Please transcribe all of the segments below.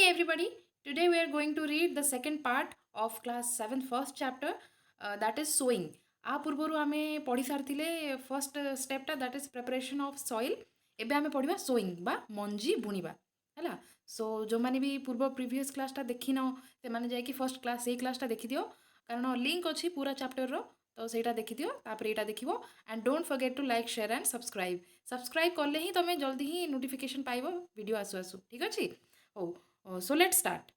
everybody, today we are going to read the second part of class 7 first chapter that is sowing. आ पूर्वरु आमे पढ़ी सारथिले first स्टेपटा that is preparation of soil. एबे आमे पढ़िबा sowing बा मंजी बुनिबा हैला. सो जो माने भी पूर्व प्रीवियस क्लासटा देखिनो से माने जाय कि फर्स्ट क्लास ए क्लासटा देखि दियो कारण लिंक अछि पूरा चैप्टर रो. तो सेटा देखि दियो तापर एटा देखिबो and don't forget to like share and subscribe करले ही तमे जल्दी ही नोटिफिकेशन पाइबो वीडियो आसु आसु. ठीक अछि. So let's start.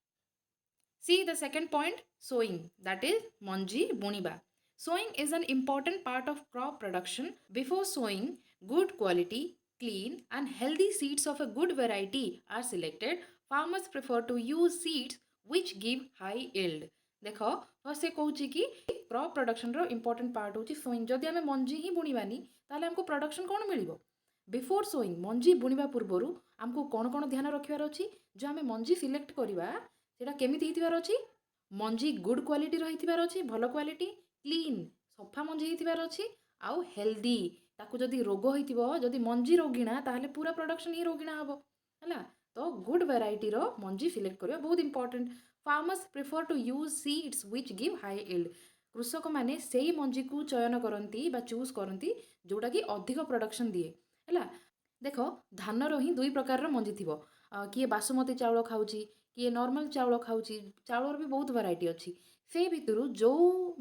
See the second point, sowing, that is manji buniba. Sowing is an important part of crop production. Before sowing, good quality, clean and healthy seeds of a good variety are selected. Farmers prefer to use seeds which give high yield. देख first से कहूँ कि crop production रो important part होची sowing. जदि आमे मंजी ही बुणीबानी ताले हमको production कौन मिलिबो. बिफोर सोइंग मंजी बुणीबा पूर्वरु आमको कौन कौन ध्यान रखिबार अछि. जो आमे मंजी सिलेक्ट करिबा सेटा केमिति हिथिबार अछि. मंजी गुड क्वालिटी रहिथिबार अछि, भलो क्वालिटी, क्लीन सफा मंजी हिथिबार अछि आउ हेल्दी. ताकू जदि रोग होइथिबो जदि मंजी रोगिणा ताहले पूरा प्रोडक्शन ही रोगिणा हबो हैला. तो गुड वैरायटी रो मंजी सिलेक्ट करिबा बहुत important. Farmers prefer to use seeds which give high yield. कृषक माने सेही मंजी को चयन करंती बा चूज करंती जोटा कि अधिक प्रोडक्शन दिए हैला. देख धान रो ही दुई प्रकार रो मंजी थिबो. किए बासमती चाउल खाऊची, किए नॉर्मल चाउल खाऊची. चाउल भी बहुत वैरायटी अच्छी. से भितरु जो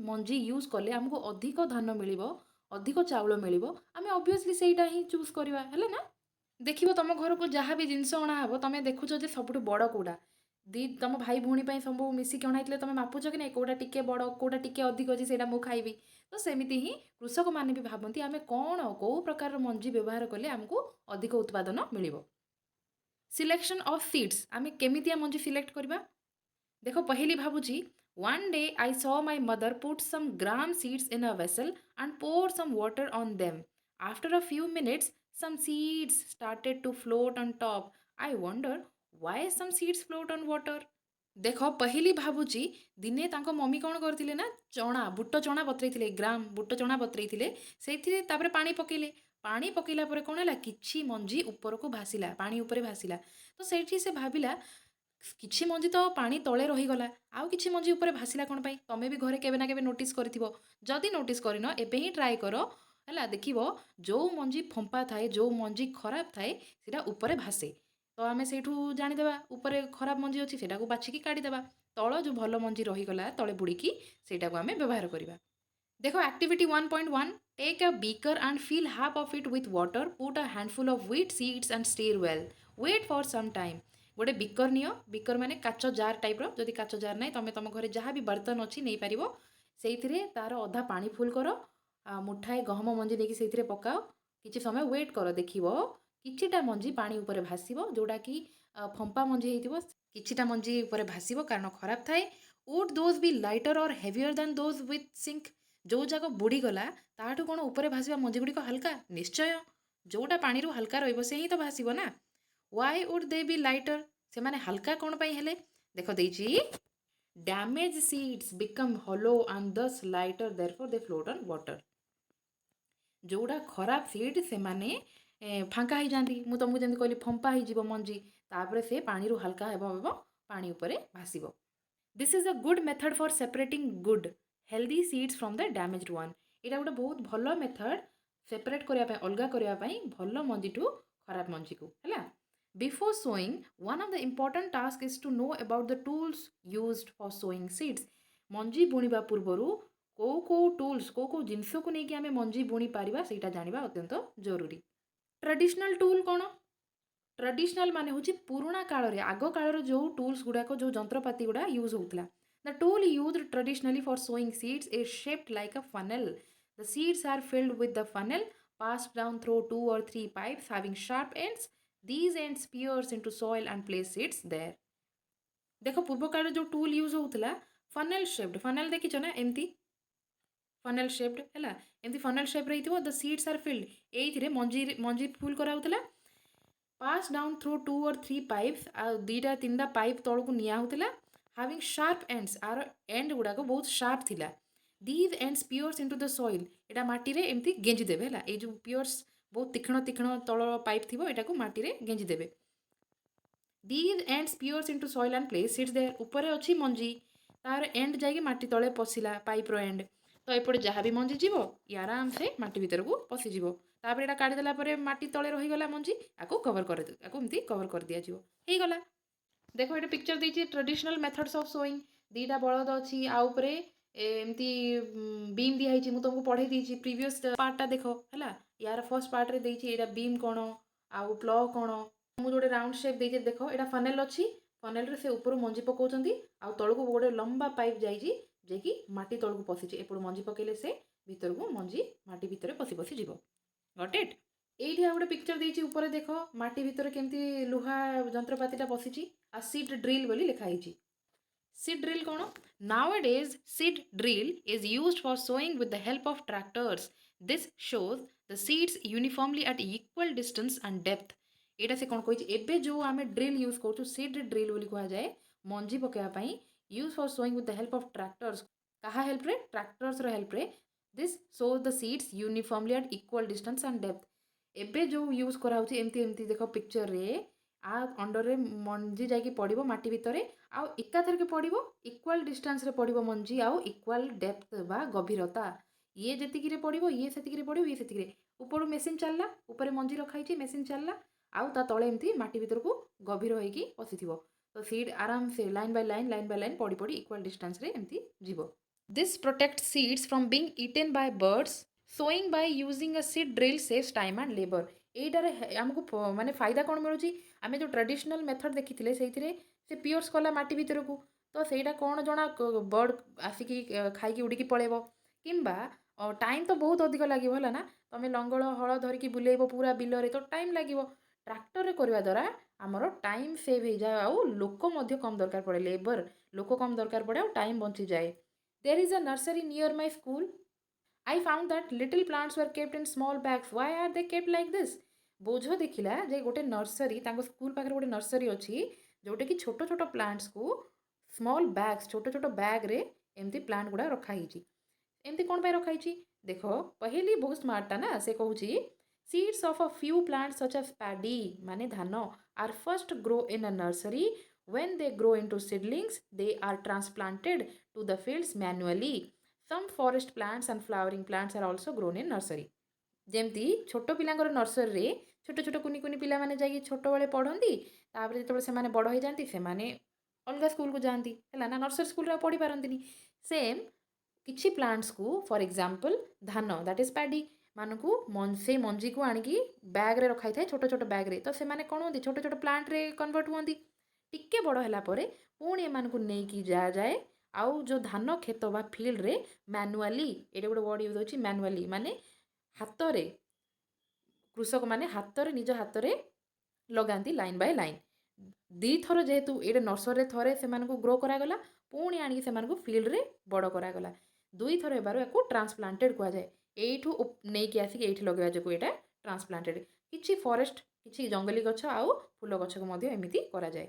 मंजी यूज कले हमको अधिक धान मिलिबो, अधिक चाउल मिलिबो, आमे ऑब्वियसली सेटा ही चूज करबा हैला ना. देखिबो तम घर को जहाँ भी जिनस अणा हबो तमे देखुछ जे सबुठु बड़ कोडा दी तम भाई भौणी पई सब मिसी के अणाइतले तमे मापुछ कि नै कोडा टिके बड़ कोडा टिके अधिक अछि सेटा मु खाइबी. तो सेमिति ही कृषक माने भी भाबंती आमे कोन को प्रकार मंजी व्यवहार कले हमको अधिक उत्पादन मिलिबो. सिलेक्शन ऑफ सीड्स आमे केमितिया मंजी सिलेक्ट करबा. देखो पहली भाबुची one day I saw my mother put some gram seeds in a vessel and pour some water on them. After a few minutes, some seeds started to float on top. I wonder why some seeds float on water. देख पहली भाबुची दिने तांको mummy कौन करथिले ना चना बुट्ट चना बतरैथिले ग्राम बुट्ट चना बतरैथिले सेथिरे तापरे पानी पकेले. पानी पकेला परे कोन हला किछि मंजी ऊपर को भासिला पानी ऊपर भासिला. तो सेठी से भाबिला किछि मंजी तो पानी तले रहीगला आउ किछि मंजी ऊपर भासिला कोन पाई. तमे भी घरे केबे ना केबे नोटिस करथिबो. जदि नोटिस करिनो एबे ही ट्राई करो हैला. देखिबो जो मंजी फंपा थाए जो मंजी खराब थाए सेटा ऊपर भासे. तो आमे सेठू जानि देबा ऊपर खराब मंजी अछि सेटा को बाछि की काढी देबा. तळ जो भलो मंजी रहीगला तळे बुडी की सेटा को आमे व्यवहार करिबा. देखो activity 1.1, take a beaker and fill half of it with water, put a handful of wheat seeds and stir well, wait for some time. गोटे बीकर नियो. बीकर माने काच जार टाइप रो. जदि काच जार नै तमे तम घरे जहाँ भी बर्तन अछि नै पारिबो. सेइथिरे तार अधा पानी फुल करो, मुठाए गहम मंजी नेकी सेइथिरे पकाओ. किछि समय वेट करो. देखिबो किछिटा मंजी पानी ऊपर भासिबो जोडा कि फंपा मंजी हेइथिबो. किछिटा मंजी ऊपर भासिबो कारण खराब थाए. Would those be lighter or heavier than those with sink. जो जाक बुड़ी गला ताठू कोन ऊपर भासिबा मंजी गुडी को हल्का निश्चय. जोटा पानी रू हल्का रहिबो से ही तो भासिबो ना. Why would they be lighter से माने हल्का कोन पई हेले. देखो देइची damage seeds become hollow and thus lighter therefore they float on water. जोड़ा खराब सीड से माने फांका ही जांती. मु तुमको जेमति कहली फंपा ही जीवो मंजी तापरे से पानी रू हल्का हेबो पानी ऊपरे भासिबो. This is a good method for separating good healthy seeds from the damaged one. एटा गोटे बहुत भलो मेथड सेपरेट करिया पई अलगा करिया पई भलो मंजी टू खराब मंजी को हैला. Before sowing, one of the important tasks is to know about the tools used for sowing seeds. मंजी बुणीबा पूर्वरु को टूल्स को जिनस को लेकिन आमे मंजी बुणी पारिबा सेटा जानिबा अत्यंत जरूरी. ट्रेडिशनल टूल कौन. ट्रेडिशनल माने होची पुराना काल रे आगो काल रे जो टूल्स गुडा को जो जंत्रपाती गुडा यूज होतला. The tool used traditionally for sowing seeds is shaped like a funnel. The seeds are filled with the funnel, passed down through 2 or 3 pipes having sharp ends. These ends pierce into soil and place seeds there. देखो पूर्व काल जो tool use होतला funnel shaped. Funnel देखिछ ना एमती funnel shaped हैला. एमती फनेल शेप रहिथिबो. द सीड्स आर फिल्ड एइथिरे मंजी फुल करा होतला. Pass down through 2 or 3 pipes आ दीटा तीनटा पाइप तळ को निया होतला. Having sharp ends are end गुडा को बहुत शार्प थिला. These ends pierce into the soil. एटा माटी रे एमती गेंजी देबे हैला. ए जो पियर्स बहुत तीक्ष्ण तीक्ष्ण तळ पाइप थिबो एटा को माटी रे गेंजी देबे. These ends peers into soil and place seeds there. ଉପରେ ଅଛି ମଞ୍ଜି, ତାର ଏଣ୍ଡ ଯାଇକି ମାଟି ତଳେ ପଶିଲା, ପାଇପ୍ର ଏଣ୍ଡ। ତ ଏପଟେ ଯାହା ବି ମଞ୍ଜି ଯିବ ଇଏ ଆରାମସେ ମାଟି ଭିତରକୁ ପଶିଯିବ। ତାପରେ ଏଇଟା କାଢ଼ିଦେଲା ପରେ ମାଟି ତଳେ ରହିଗଲା ମଞ୍ଜି, ଆକୁ କଭର କରିଦିଅ, ଆକୁ ଏମିତି କଭର କରିଦିଆଯିବ, ହେଇଗଲା। ଦେଖ ଏଠି ପିକ୍ଚର ଦେଇଛି ଟ୍ରାଡିସନାଲ ମେଥଡ୍ସ ଅଫ୍ ସୋଇଂ। ଦୁଇଟା ବଳଦ ଅଛି, ଆ ଉପରେ ଏମିତି ବିମ୍ ଦିଆହେଇଛି। ମୁଁ ତୁମକୁ ପଢ଼େଇ ଦେଇଛି ପ୍ରିଭିୟସ୍ ପାର୍ଟଟା ଦେଖ ହେଲା। ୟାର ଫର୍ଷ୍ଟ ପାର୍ଟରେ ଦେଇଛି ଏଇଟା ବିମ୍ କ'ଣ ଆଉ ପ୍ଲ କ'ଣ। ମୁଁ ଗୋଟେ ରାଉଣ୍ଡ ସେପ୍ ଦେଇଛି ଦେଖ, ଏଇଟା ଫନେଲ୍ ଅଛି। ଫନେଲରେ ସେ ଉପରୁ ମଞ୍ଜି ପକାଉଛନ୍ତି, ଆଉ ତଳକୁ ଗୋଟେ ଲମ୍ବା ପାଇପ୍ ଯାଇଛି ଯିଏକି ମାଟି ତଳକୁ ପଶିଛି। ଏପଟୁ ମଞ୍ଜି ପକାଇଲେ ସେ ଭିତରକୁ ମଞ୍ଜି ମାଟି ଭିତରେ ପଶି ପଶି ଯିବ। ଗଟ୍ ଇଟ୍? ଏଇଠି ଆଉ ଗୋଟେ ପିକ୍ଚର ଦେଇଛି ଉପରେ ଦେଖ, ମାଟି ଭିତରେ କେମିତି ଲୁହା ଯନ୍ତ୍ରପାତିଟା ପଶିଛି। ଆଉ ସିଡ୍ ଡ୍ରିଲ୍ ବୋଲି ଲେଖା ହେଇଛି। Seed drill କ'ଣ? Nowadays, seed drill is used for sowing with the help of tractors. This shows the seeds uniformly at equal distance and depth. ଏଇଟା ସେ କ'ଣ କହିଛି, ଏବେ ଯେଉଁ ଆମେ ଡ୍ରିଲ୍ ୟୁଜ୍ କରୁଛୁ ସିଡ୍ ଡ୍ରିଲ୍ ବୋଲି କୁହାଯାଏ ମଞ୍ଜି ପକାଇବା ପାଇଁ। Use for sowing with the help of tractors. କାହା ହେଲ୍ପରେ? ଟ୍ରାକ୍ଟର୍ସର ହେଲ୍ପରେ। This sows the seeds uniformly at equal distance and depth. ଏବେ ଯେଉଁ ୟୁଜ୍ କରାହେଉଛି ଏମିତି ଏମିତି ଦେଖ ପିକ୍ଚରରେ, ଆ ଅଣ୍ଡରରେ ମଞ୍ଜି ଯାଇକି ପଡ଼ିବ ମାଟି ଭିତରେ, ଆଉ ଏକାଥରକେ ପଡ଼ିବ ଇକ୍ୱାଲ୍ ଡିଷ୍ଟାନ୍ସରେ ପଡ଼ିବ ମଞ୍ଜି, ଆଉ ଇକ୍ୱାଲ୍ ଡେପ୍ଥ ବା ଗଭୀରତା। ଇଏ ଯେତିକିରେ ପଡ଼ିବ ଇଏ ସେତିକିରେ ପଡ଼ିବ, ଇଏ ସେତିକିରେ। ଉପରୁ ମେସିନ୍ ଚାଲିଲା, ଉପରେ ମଞ୍ଜି ରଖାହେଇଛି, ମେସିନ୍ ଚାଲିଲା, ଆଉ ତା ତଳେ ଏମିତି ମାଟି ଭିତରକୁ ଗଭୀର ହେଇକି ପଶିଥିବ। ତ ସିଡ୍ ଆରାମସେ ଲାଇନ୍ ବାଇ ଲାଇନ୍ ପଡ଼ି ପଡ଼ି ଇକ୍ୱାଲ୍ ଡିଷ୍ଟାନ୍ସରେ ଏମିତି ଯିବ। This protects seeds from being eaten by birds. Sowing by using a seed drill saves time and labor. ଏଇଟାରେ ଆମକୁ ମାନେ ଫାଇଦା କ'ଣ ମିଳୁଛି? ଆମେ ଯେଉଁ ଟ୍ରାଡିସନାଲ୍ ମେଥଡ଼ ଦେଖିଥିଲେ ସେଇଥିରେ ସେ ପିଅର୍ସ କଲା ମାଟି ଭିତରକୁ, ତ ସେଇଟା କ'ଣ ଜଣା ବର୍ଡ଼ ଆସିକି ଖାଇକି ଉଡ଼ିକି ପଳେଇବ। କିମ୍ବା ଟାଇମ୍ ତ ବହୁତ ଅଧିକ ଲାଗିବ ହେଲା ନା। ତୁମେ ଲଙ୍ଗଳ ହଳ ଧରିକି ବୁଲେଇବ ପୁରା ବିଲରେ, ତ ଟାଇମ୍ ଲାଗିବ। ଟ୍ରାକ୍ଟରରେ କରିବା ଦ୍ୱାରା ଆମର ଟାଇମ୍ ସେଭ୍ ହେଇଯାଏ, ଆଉ ଲୋକ ମଧ୍ୟ କମ୍ ଦରକାର ପଡ଼େ, ଲେବର ଲୋକ କମ୍ ଦରକାର ପଡ଼େ, ଆଉ time ବଞ୍ଚିଯାଏ। There is a nursery near my school. I found that little plants were kept in small bags. Why are they kept like this? ବୋଝ ଦେଖିଲା ଯେ ଗୋଟେ ନର୍ସରୀ, ତାଙ୍କ ସ୍କୁଲ ପାଖରେ ଗୋଟେ ନର୍ସରୀ ଅଛି ଯେଉଁଟାକି ଛୋଟ ଛୋଟ ପ୍ଲାଣ୍ଟସକୁ ସ୍ମଲ୍ ବ୍ୟାଗ୍ସ, ଛୋଟ ଛୋଟ ବ୍ୟାଗ୍ରେ ଏମିତି ପ୍ଲାଣ୍ଟ ଗୁଡ଼ା ରଖାହେଇଛି। ଏମିତି କ'ଣ ପାଇଁ ରଖାହେଇଛି ଦେଖ, ପହିଲି ବହୁତ ସ୍ମାର୍ଟଟା ନା। ସେ କହୁଛି seeds of a few plants such as paddy ମାନେ ଧାନ are first grow in a nursery. When they grow into seedlings, they are transplanted to the fields manually. Some forest plants and flowering plants are also grown in nursery. ଯେମିତି ଛୋଟ ପିଲାଙ୍କର ନର୍ସରୀରେ ଛୋଟ ଛୋଟ କୁନି କୁନି ପିଲାମାନେ ଯାଇକି ଛୋଟବେଳେ ପଢ଼ନ୍ତି, ତାପରେ ଯେତେବେଳେ ସେମାନେ ବଡ଼ ହେଇଯାନ୍ତି ସେମାନେ ଅଲଗା ସ୍କୁଲକୁ ଯାଆନ୍ତି ହେଲା ନା, ନର୍ସରୀ ସ୍କୁଲରେ ଆଉ ପଢ଼ିପାରନ୍ତିନି। ସେମ୍ କିଛି ପ୍ଲାଣ୍ଟସକୁ, ଫର୍ ଏକ୍ଜାମ୍ପଲ୍ ଧାନ ଦ୍ୟାଟ୍ ଇଜ୍ ପ୍ୟାଡି ମାନଙ୍କୁ ସେଇ ମଞ୍ଜିକୁ ଆଣିକି ବ୍ୟାଗ୍ରେ ରଖାଇଥାଏ, ଛୋଟ ଛୋଟ ବ୍ୟାଗ୍ରେ। ତ ସେମାନେ କ'ଣ ହୁଅନ୍ତି, ଛୋଟ ଛୋଟ ପ୍ଲାଣ୍ଟରେ କନଭର୍ଟ ହୁଅନ୍ତି। ଟିକେ ବଡ଼ ହେଲା ପରେ ପୁଣି ଏମାନଙ୍କୁ ନେଇକି ଯାଏ, ଆଉ ଯେଉଁ ଧାନ କ୍ଷେତ ବା ଫିଲ୍ଡରେ ମ୍ୟାନୁଆଲି, ଏଇଟା ଗୋଟେ ୱାର୍ଡ଼ ୟୁଜ୍ ହେଉଛି ମ୍ୟାନୁଆଲି, ମାନେ ହାତରେ, କୃଷକମାନେ ହାତରେ ନିଜ ହାତରେ ଲଗାନ୍ତି ଲାଇନ୍ ବାଇ ଲାଇନ୍। ଦୁଇଥର ଯେହେତୁ ଏଇଟା ନର୍ସରୀରେ ଥରେ ସେମାନଙ୍କୁ ଗ୍ରୋ କରାଗଲା, ପୁଣି ଆଣିକି ସେମାନଙ୍କୁ ଫିଲ୍ଡରେ ବଡ଼ କରାଗଲା। ଦୁଇଥର ହେବାରୁ ୟାକୁ ଟ୍ରାନ୍ସପ୍ଲାଣ୍ଟେଡ଼ କୁହାଯାଏ। ଏଇଠୁ ନେଇକି ଆସିକି ଏଇଠି ଲଗାଇବା ଯୋଗୁଁ ଏଇଟା ଟ୍ରାନ୍ସପ୍ଲାଣ୍ଟେଡ଼। କିଛି ଫରେଷ୍ଟ, କିଛି ଜଙ୍ଗଲୀ ଗଛ ଆଉ ଫୁଲ ଗଛକୁ ମଧ୍ୟ ଏମିତି କରାଯାଏ।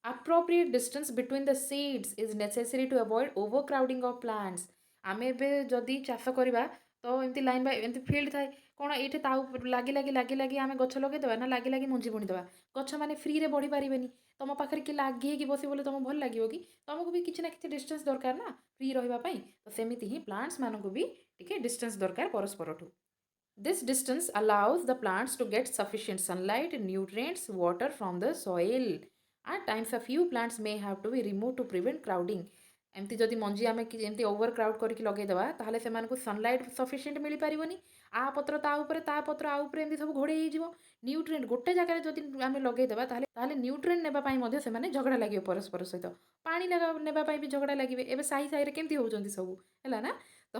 Appropriate distance between the seeds is necessary to avoid overcrowding of plants. ଆମେ ଏବେ ଯଦି ଚାଷ କରିବା ତ ଏମିତି ଲାଇନ୍ ବାଇ ଏମିତି ଫିଲ୍ଡ ଥାଏ, କ'ଣ ଏଇଠି ତା ଉପରେ ଲାଗି ଲାଗି ଲାଗି ଲାଗି ଆମେ ଗଛ ଲଗେଇଦେବା, ନା ଲାଗି ଲାଗି ମଞ୍ଜି ବୁଣିଦେବା? ଗଛମାନେ ଫ୍ରିରେ ବଢ଼ି ପାରିବେନି। ତୁମ ପାଖରେ କିଏ ଲାଗି ହେଇକି ବସିବ ବୋଲି ତୁମକୁ ଭଲ ଲାଗିବ କି? ତୁମକୁ ବି କିଛି ନା କିଛି ଡିଷ୍ଟାନ୍ସ ଦରକାର ନା ଫ୍ରି ରହିବା ପାଇଁ। ତ ସେମିତି ହିଁ ପ୍ଲାଣ୍ଟସମାନଙ୍କୁ ବି ଟିକେ ଡିଷ୍ଟାନ୍ସ ଦରକାର ପରସ୍ପରଠୁ। This distance allows the plants to get sufficient sunlight, nutrients, water from the soil. At times, a few plants may have to be removed to prevent crowding. ଏମିତି ଯଦି ମଞ୍ଜି ଆମେ ଏମିତି ଓଭର କ୍ରାଉଡ୍ କରିକି ଲଗେଇଦେବା, ତାହେଲେ ସେମାନଙ୍କୁ ସନଲାଇଟ୍ ସଫିସିଏଣ୍ଟ ମିଳିପାରିବନି। ଆ ପତ୍ର ତା ଉପରେ, ତା ପତ୍ର ଆ ଉପରେ, ଏମିତି ସବୁ ଘୋଡ଼େଇ ହେଇଯିବ। ନ୍ୟୁଟ୍ରିଏଣ୍ଟ ଗୋଟେ ଜାଗାରେ ଯଦି ଆମେ ଲଗେଇଦେବା, ତାହେଲେ ନ୍ୟୁଟ୍ରିଏଣ୍ଟ ନେବା ପାଇଁ ମଧ୍ୟ ସେମାନେ ଝଗଡ଼ା ଲାଗିବେ ପରସ୍ପର ସହିତ। ପାଣି ନେବା ପାଇଁ ବି ଝଗଡ଼ା ଲାଗିବେ। ଏବେ ସାହି ସାହିରେ କେମିତି ହେଉଛନ୍ତି ସବୁ, ହେଲା ନା। ତ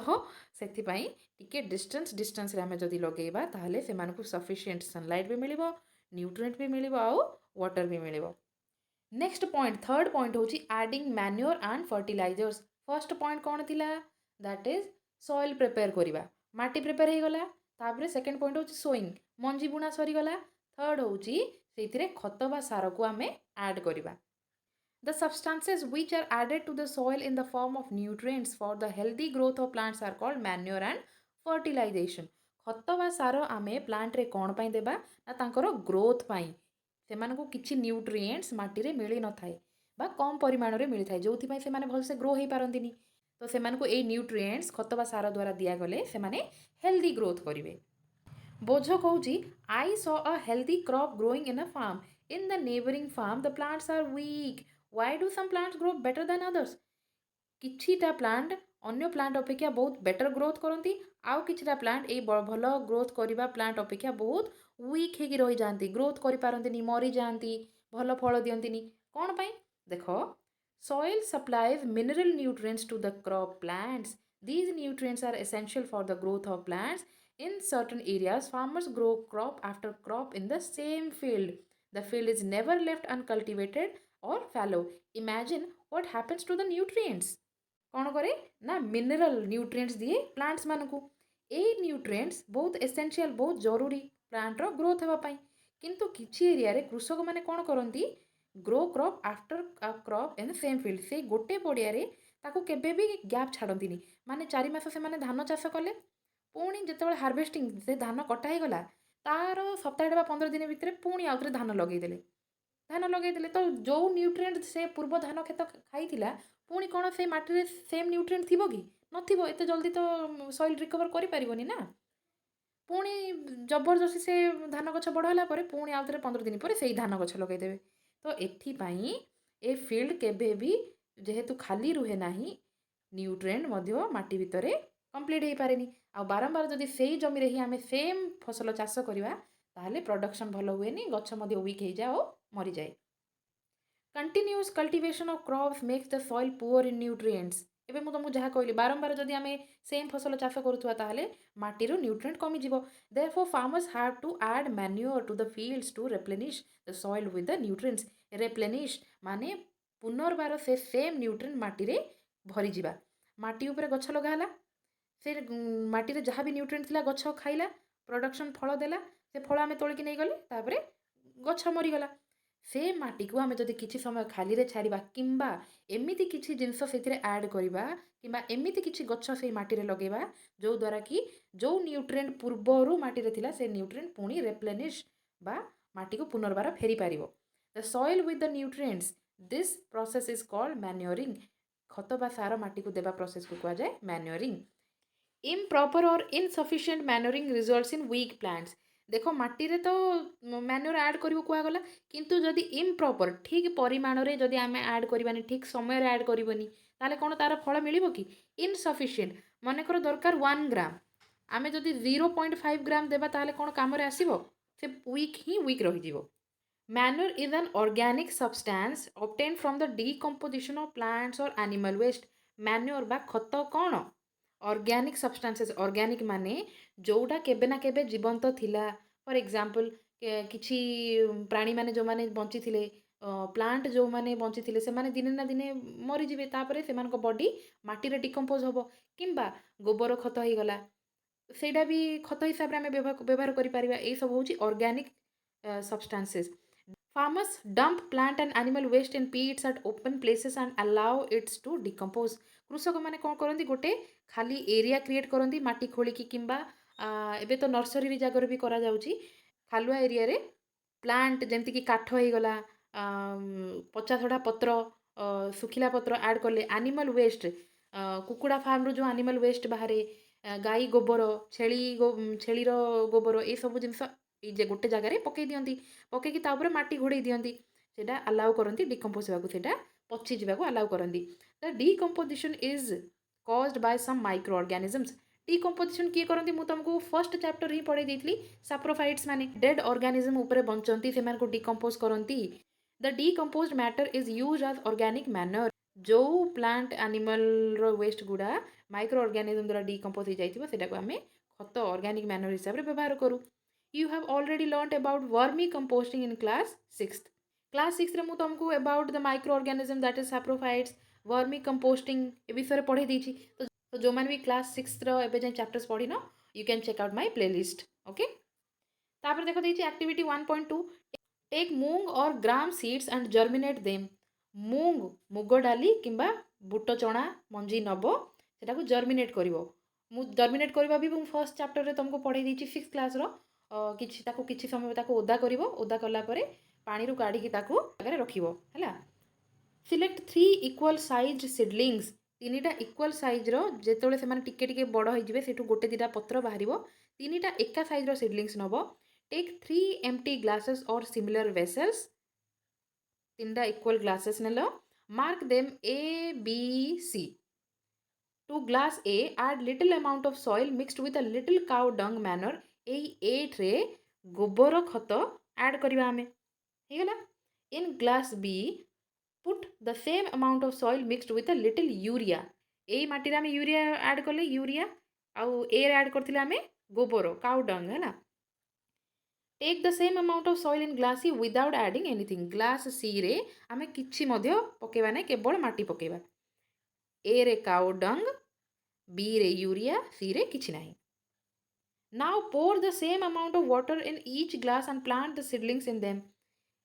ସେଥିପାଇଁ ଟିକେ ଡିଷ୍ଟାନ୍ସରେ ଆମେ ଯଦି ଲଗେଇବା, ତାହେଲେ ସେମାନଙ୍କୁ ସଫିସିଏଣ୍ଟ ସନଲାଇଟ୍ ବି ମିଳିବ, ନ୍ୟୁଟ୍ରିଏଣ୍ଟ ବି ମିଳିବ, ଆଉ ୱାଟର ବି ମିଳିବ। ନେକ୍ସଟ ପଏଣ୍ଟ, ଥର୍ଡ଼ ପଏଣ୍ଟ ହେଉଛି ଆଡ଼ିଂ ମ୍ୟାନ୍ୟୁଅର୍ ଆଣ୍ଡ ଫର୍ଟିଲାଇଜର୍ସ। ଫର୍ଷ୍ଟ ପଏଣ୍ଟ କ'ଣ ଥିଲା? ଦ୍ୟାଟ୍ ଇଜ୍ ସଏଲ୍ ପ୍ରିପେୟାର କରିବା, ମାଟି ପ୍ରିପେୟାର ହେଇଗଲା। ତାପରେ ସେକେଣ୍ଡ ପଏଣ୍ଟ ହେଉଛି ସୋଇଂ, ମଞ୍ଜି ବୁଣା ସରିଗଲା। ଥର୍ଡ଼ ହେଉଛି ସେଇଥିରେ ଖତ ବା ସାରକୁ ଆମେ ଆଡ଼୍ କରିବା। The substances which are added to the soil in the form of nutrients for the healthy growth of plants are called manure and fertilization. ଖତ ବା ସାର ଆମେ ପ୍ଲାଣ୍ଟରେ କ'ଣ ପାଇଁ ଦେବା, ନା ତାଙ୍କର ଗ୍ରୋଥ୍ ପାଇଁ। ସେମାନଙ୍କୁ କିଛି ନ୍ୟୁଟ୍ରିଏଣ୍ଟସ୍ ମାଟିରେ ମିଳି ନଥାଏ ବା କମ୍ ପରିମାଣରେ ମିଳିଥାଏ, ଯେଉଁଥିପାଇଁ ସେମାନେ ଭଲସେ ଗ୍ରୋ ହେଇପାରନ୍ତିନି। ତ ସେମାନଙ୍କୁ ଏଇ ନ୍ୟୁଟ୍ରିଏଣ୍ଟସ୍ ଖତ ବା ସାର ଦ୍ୱାରା ଦିଆଗଲେ ସେମାନେ ହେଲ୍ଦି ଗ୍ରୋଥ୍ କରିବେ। ବୋଝ କହୁଛି I saw a healthy crop growing in a farm. In the neighbouring farm the plants are weak. Why do some plants grow better than others? କିଛିଟା ପ୍ଲାଣ୍ଟ ଅନ୍ୟ ପ୍ଲାଣ୍ଟ ଅପେକ୍ଷା ବହୁତ ବେଟର ଗ୍ରୋଥ୍ କରନ୍ତି, ଆଉ କିଛିଟା ପ୍ଲାଣ୍ଟ ଏଇ ଭଲ ଗ୍ରୋଥ୍ କରିବା ପ୍ଲାଣ୍ଟ ଅପେକ୍ଷା ବହୁତ ୱିକ୍ ହେଇକି ରହିଯାଆନ୍ତି, ଗ୍ରୋଥ୍ କରିପାରନ୍ତିନି, ମରିଯାଆନ୍ତି, ଭଲ ଫଳ ଦିଅନ୍ତିନି। କ'ଣ ପାଇଁ? ଦେଖ, soil supplies mineral nutrients to the crop plants. These nutrients are essential for the growth of plants. In certain areas, farmers grow crop after crop in the same field. The field is never left uncultivated or fallow. Imagine what happens to the nutrients. କ'ଣ କରେ ନା mineral nutrients ଦିଏ ପ୍ଲାଣ୍ଟସ୍ମାନଙ୍କୁ। ଏଇ nutrients ବହୁତ essential, ବହୁତ ଜରୁରୀ ପ୍ଲାଣ୍ଟର growth ହେବା ପାଇଁ। କିନ୍ତୁ କିଛି ଏରିଆରେ କୃଷକମାନେ କ'ଣ କରନ୍ତି, grow crop after crop in same field. ସେଇ ଗୋଟେ ପଡ଼ିଆରେ ତାକୁ କେବେ ବି ଗ୍ୟାପ୍ ଛାଡ଼ନ୍ତିନି। ମାନେ 4 ମାସ ସେମାନେ ଧାନ ଚାଷ କଲେ, ପୁଣି ଯେତେବେଳେ ହାର୍ଭେଷ୍ଟିଂ ସେ ଧାନ କଟା ହେଇଗଲା, ତାର ସପ୍ତାହଟେ ବା 15 ଦିନ ଭିତରେ ପୁଣି ଆଉଥରେ ଧାନ ଲଗେଇଦେଲେ। ତ ଯେଉଁ ନ୍ୟୁଟ୍ରିଏଣ୍ଟ ସେ ପୂର୍ବ ଧାନ କ୍ଷେତ ଖାଇଥିଲା, ପୁଣି କ'ଣ ସେ ମାଟିରେ ସେମ୍ ନ୍ୟୁଟ୍ରିଏଣ୍ଟ ଥିବ କି? ନଥିବ। ଏତେ ଜଲ୍ଦି ତ ସଏଲ୍ ରିକଭର୍ କରିପାରିବନି ନା। ପୁଣି ଜବରଦସ୍ତି ସେ ଧାନ ଗଛ ବଡ଼ ହେଲା ପରେ ପୁଣି ଆଉଥରେ 15 ଦିନ ପରେ ସେଇ ଧାନ ଗଛ ଲଗେଇଦେବେ। ତ ଏଥିପାଇଁ ଏ ଫିଲ୍ଡ କେବେ ବି ଯେହେତୁ ଖାଲି ରୁହେ ନାହିଁ, ନ୍ୟୁଟ୍ରିଏଣ୍ଟ ମଧ୍ୟ ମାଟି ଭିତରେ କମ୍ପ୍ଲିଟ୍ ହେଇପାରେନି। ଆଉ ବାରମ୍ବାର ଯଦି ସେଇ ଜମିରେ ହିଁ ଆମେ ସେମ୍ ଫସଲ ଚାଷ କରିବା, ତାହେଲେ ପ୍ରଡକ୍ସନ୍ ଭଲ ହୁଏନି, ଗଛ ମଧ୍ୟ ୱିକ୍ ହେଇଯାଏ ଓ ମରିଯାଏ। Continuous cultivation of crops makes the soil poor in nutrients. ଏବେ ମୁଁ ତୁମକୁ ଯାହା କହିଲି, ବାରମ୍ବାର ଯଦି ଆମେ ସେମ୍ ଫସଲ ଚାଷ କରୁଥିବା, ତାହେଲେ ମାଟିରୁ ନ୍ୟୁଟ୍ରିଏଣ୍ଟ କମିଯିବ। Therefore farmers have to add manure to the fields to replenish the soil with the nutrients. Replenish ମାନେ ପୁନର୍ବାର ସେ ସେମ୍ ନ୍ୟୁଟ୍ରିଏଣ୍ଟ ମାଟିରେ ଭରିଯିବା। ମାଟି ଉପରେ ଗଛ ଲଗା ହେଲା, ସେ ମାଟିରେ ଯାହା ବି ନ୍ୟୁଟ୍ରିଏଣ୍ଟ ଥିଲା ଗଛ ଖାଇଲା, ପ୍ରଡକ୍ସନ୍ ଫଳ ଦେଲା, ସେ ଫଳ ଆମେ ତୋଳିକି ନେଇଗଲେ, ତାପରେ ଗଛ ମରିଗଲା। ସେ ମାଟିକୁ ଆମେ ଯଦି କିଛି ସମୟ ଖାଲିରେ ଛାଡ଼ିବା, କିମ୍ବା ଏମିତି କିଛି ଜିନିଷ ସେଥିରେ ଆଡ଼୍ କରିବା, କିମ୍ବା ଏମିତି କିଛି ଗଛ ସେଇ ମାଟିରେ ଲଗେଇବା ଯେଉଁଦ୍ୱାରା କି ଯେଉଁ ନ୍ୟୁଟ୍ରିଏଣ୍ଟ ପୂର୍ବରୁ ମାଟିରେ ଥିଲା ସେ ନ୍ୟୁଟ୍ରିଏଣ୍ଟ ପୁଣି ରେପ୍ଲେନିଶ୍ ବା ମାଟିକୁ ପୁନର୍ବାର ଫେରିପାରିବ। The soil with the nutrients, this process is called manuring. ଖତ ବା ସାର ମାଟିକୁ ଦେବା ପ୍ରୋସେସ୍କୁ କୁହାଯାଏ manuring. Improper or insufficient manuring results in weak plants. ଦେଖ, ମାଟିରେ ତ ମ୍ୟାନ୍ୟୁର ଆଡ଼୍ କରିବାକୁ କୁହାଗଲା, କିନ୍ତୁ ଯଦି ଇମ୍ପ୍ରପର୍, ଠିକ୍ ପରିମାଣରେ ଯଦି ଆମେ ଆଡ଼୍ କରିବାନି, ଠିକ୍ ସମୟରେ ଆଡ଼୍ କରିବନି, ତାହେଲେ କ'ଣ ତାର ଫଳ ମିଳିବ କି? ଇନସଫିସିଏଣ୍ଟ, ମନେକର ଦରକାର 1 ଗ୍ରାମ, ଆମେ ଯଦି 0.5 ଗ୍ରାମ ଦେବା, ତାହେଲେ କ'ଣ କାମରେ ଆସିବ? ସେ ୱିକ୍ ରହିଯିବ। Manure is an organic substance obtained from the decomposition of plants or animal waste. Manure ବା ଖତ କ'ଣ? Organic substances. ଅର୍ଗାନିକ୍ ମାନେ ଯେଉଁଟା କେବେ ନା କେବେ ଜୀବନ୍ତ ଥିଲା। ଫର୍ ଏକ୍ଜାମ୍ପଲ୍, କିଛି ପ୍ରାଣୀମାନେ ଯେଉଁମାନେ ବଞ୍ଚିଥିଲେ, ପ୍ଲାଣ୍ଟ ଯେଉଁମାନେ ବଞ୍ଚିଥିଲେ, ସେମାନେ ଦିନେ ନା ଦିନେ ମରିଯିବେ, ତାପରେ ସେମାନଙ୍କ ବଡି ମାଟିରେ ଡିକମ୍ପୋଜ୍ ହେବ। କିମ୍ବା ଗୋବର ଖତ ହେଇଗଲା, ସେଇଟା ବି ଖତ ହିସାବରେ ଆମେ ବ୍ୟବହାର କରିପାରିବା। ଏଇସବୁ ହେଉଛି organic substances. Farmers dump plant and animal waste in pits at open places and allow it to decompose. କୃଷକମାନେ କ'ଣ କରନ୍ତି, ଗୋଟେ ଖାଲି ଏରିଆ କ୍ରିଏଟ୍ କରନ୍ତି ମାଟି ଖୋଳିକି, କିମ୍ବା ଏବେ ତ ନର୍ସରୀ ଜାଗାରେ ବି କରାଯାଉଛି, ଖାଲୁଆ ଏରିଆରେ ପ୍ଲାଣ୍ଟ ଯେମିତିକି କାଠ ହେଇଗଲା, ପଚାସଢ଼ା ପତ୍ର, ଶୁଖିଲା ପତ୍ର ଆଡ଼୍ କଲେ, ଆନିମାଲ୍ ୱେଷ୍ଟ, କୁକୁଡ଼ା ଫାର୍ମରୁ ଯେଉଁ ଆନିମାଲ୍ ୱେଷ୍ଟ ବାହାରେ, ଗାଈ ଗୋବର, ଛେଳିର ଗୋବର, ଏସବୁ ଜିନିଷ ଯେ ଗୋଟେ ଜାଗାରେ ପକାଇ ଦିଅନ୍ତି, ପକାଇକି ତା ଉପରେ ମାଟି ଘୋଡ଼େଇ ଦିଅନ୍ତି। ସେଇଟା ଆଲାଉ କରନ୍ତି ଡିକମ୍ପୋଜ୍ ହେବାକୁ, ସେଇଟା ପଚିଯିବାକୁ ଆଲାଉ କରନ୍ତି। The decomposition is caused by some micro organisms. Decomposition କିଏ କରନ୍ତି? ମୁଁ ତୁମକୁ ଫର୍ଷ୍ଟ ଚାପ୍ଟର ହିଁ ପଢ଼େଇ ଦେଇଥିଲି। ସାପ୍ରୋଫାଇଟ୍ସ ମାନେ ଡେଡ୍ ଅର୍ଗାନିଜମ୍ ଉପରେ ବଞ୍ଚନ୍ତି, ସେମାନଙ୍କୁ ଡିକମ୍ପୋଜ୍ କରନ୍ତି। The decomposed matter is use as organic manure. ଯେଉଁ ପ୍ଲାଣ୍ଟ ଆନିମାଲ୍ର ୱେଷ୍ଟ ଗୁଡ଼ା ମାଇକ୍ରୋ ଅର୍ଗାନିଜମ୍ ଦ୍ୱାରା ଡିକମ୍ପୋଜ୍ ହେଇଯାଇଥିବ, ସେଇଟାକୁ ଆମେ ଖତ, ଅର୍ଗାନିକ୍ ମ୍ୟାନର୍ ହିସାବରେ ବ୍ୟବହାର କରୁ। You have already learnt about vermicomposting in class 6th. Class 6 ରେ ମୁଁ ତୁମକୁ about the microorganism that is saprophytes, vermicomposting ଏ ବିଷୟରେ ପଢ଼େଇ ଦେଇଛି। ତ ଯେଉଁମାନେ ବି class 6ର ଏବେ ଯାଏଁ ଚାପ୍ଟର୍ସ ପଢ଼ିନ, you can check out my playlist. Okay, ତାପରେ ଦେଖ ଦେଇଛି activity 1.2, take mung or gram seeds and germinate them. ମୁଗ ଡାଲି କିମ୍ବା ବୁଟ ଚଣା ମଞ୍ଜି ନେବ, ସେଟାକୁ ଜର୍ମିନେଟ୍ କରିବ। ଜର୍ମିନେଟ୍ କରିବା ବି ମୁଁ ଫର୍ଷ୍ଟ ଚାପ୍ଟରରେ ତୁମକୁ ପଢ଼େଇ ଦେଇଛି 6th କ୍ଲାସ୍ର। କିଛି ସମୟ ତାକୁ ଓଦା କରିବ, ଓଦା କଲା ପରେ ପାଣିରୁ କାଢ଼ିକି ତାକୁ ଜାଗାରେ ରଖିବ ହେଲା। ସିଲେକ୍ଟ 3 ଇକ୍ୱାଲ୍ ସାଇଜ୍ ସିଡ୍ଲିଙ୍ଗସ୍, 3ଟା ଇକ୍ୱାଲ୍ ସାଇଜ୍ର, ଯେତେବେଳେ ସେମାନେ ଟିକେ ଟିକେ ବଡ଼ ହେଇଯିବେ ସେଠୁ ଗୋଟେ ଦୁଇଟା ପତ୍ର ବାହାରିବ, 3ଟା ଏକା ସାଇଜ୍ର ସିଡ୍ଲିଙ୍ଗସ୍ ନେବ। ଟେକ୍ 3 ଏମ୍ପ୍ଟି ଗ୍ଲାସେସ୍ ଅର୍ ସିମିଲାର ଭେସେଲ୍ସ, 3ଟା ଇକ୍ୱାଲ୍ ଗ୍ଲାସେସ୍ ନେଲ। Mark them A, B, C. To glass A, add little amount of soil mixed with a little cow dung manure. এই A ରେ ଗୋବର ଖତ ଆଡ୍ କରିବା ଆମେ, ହେଇଗଲା। In glass B, put the same amount of soil mixed with a little urea. এই ମାଟିରେ ଆମେ ୟୁରିଆ ଆଡ୍ କଲେ, ୟୁରିଆ, ଆଉ A ରେ ଆଡ୍ କରିଥିଲେ ଆମେ ଗୋବର, କାଉ ଡଙ୍ଗ, ହେଲା। Take the same amount of soil in glass C without adding anything. Glass C ରେ ଆମେ କିଛି ମଧ୍ୟ ପକେଇବା ନାହିଁ, କେବଳ ମାଟି ପକେଇବା। A ରେ କାଉ ଡଙ୍ଗ, B ରେ ୟୁରିଆ, C ରେ କିଛି ନାହିଁ। Now pour the same amount of water in each glass and plant the seedlings in them.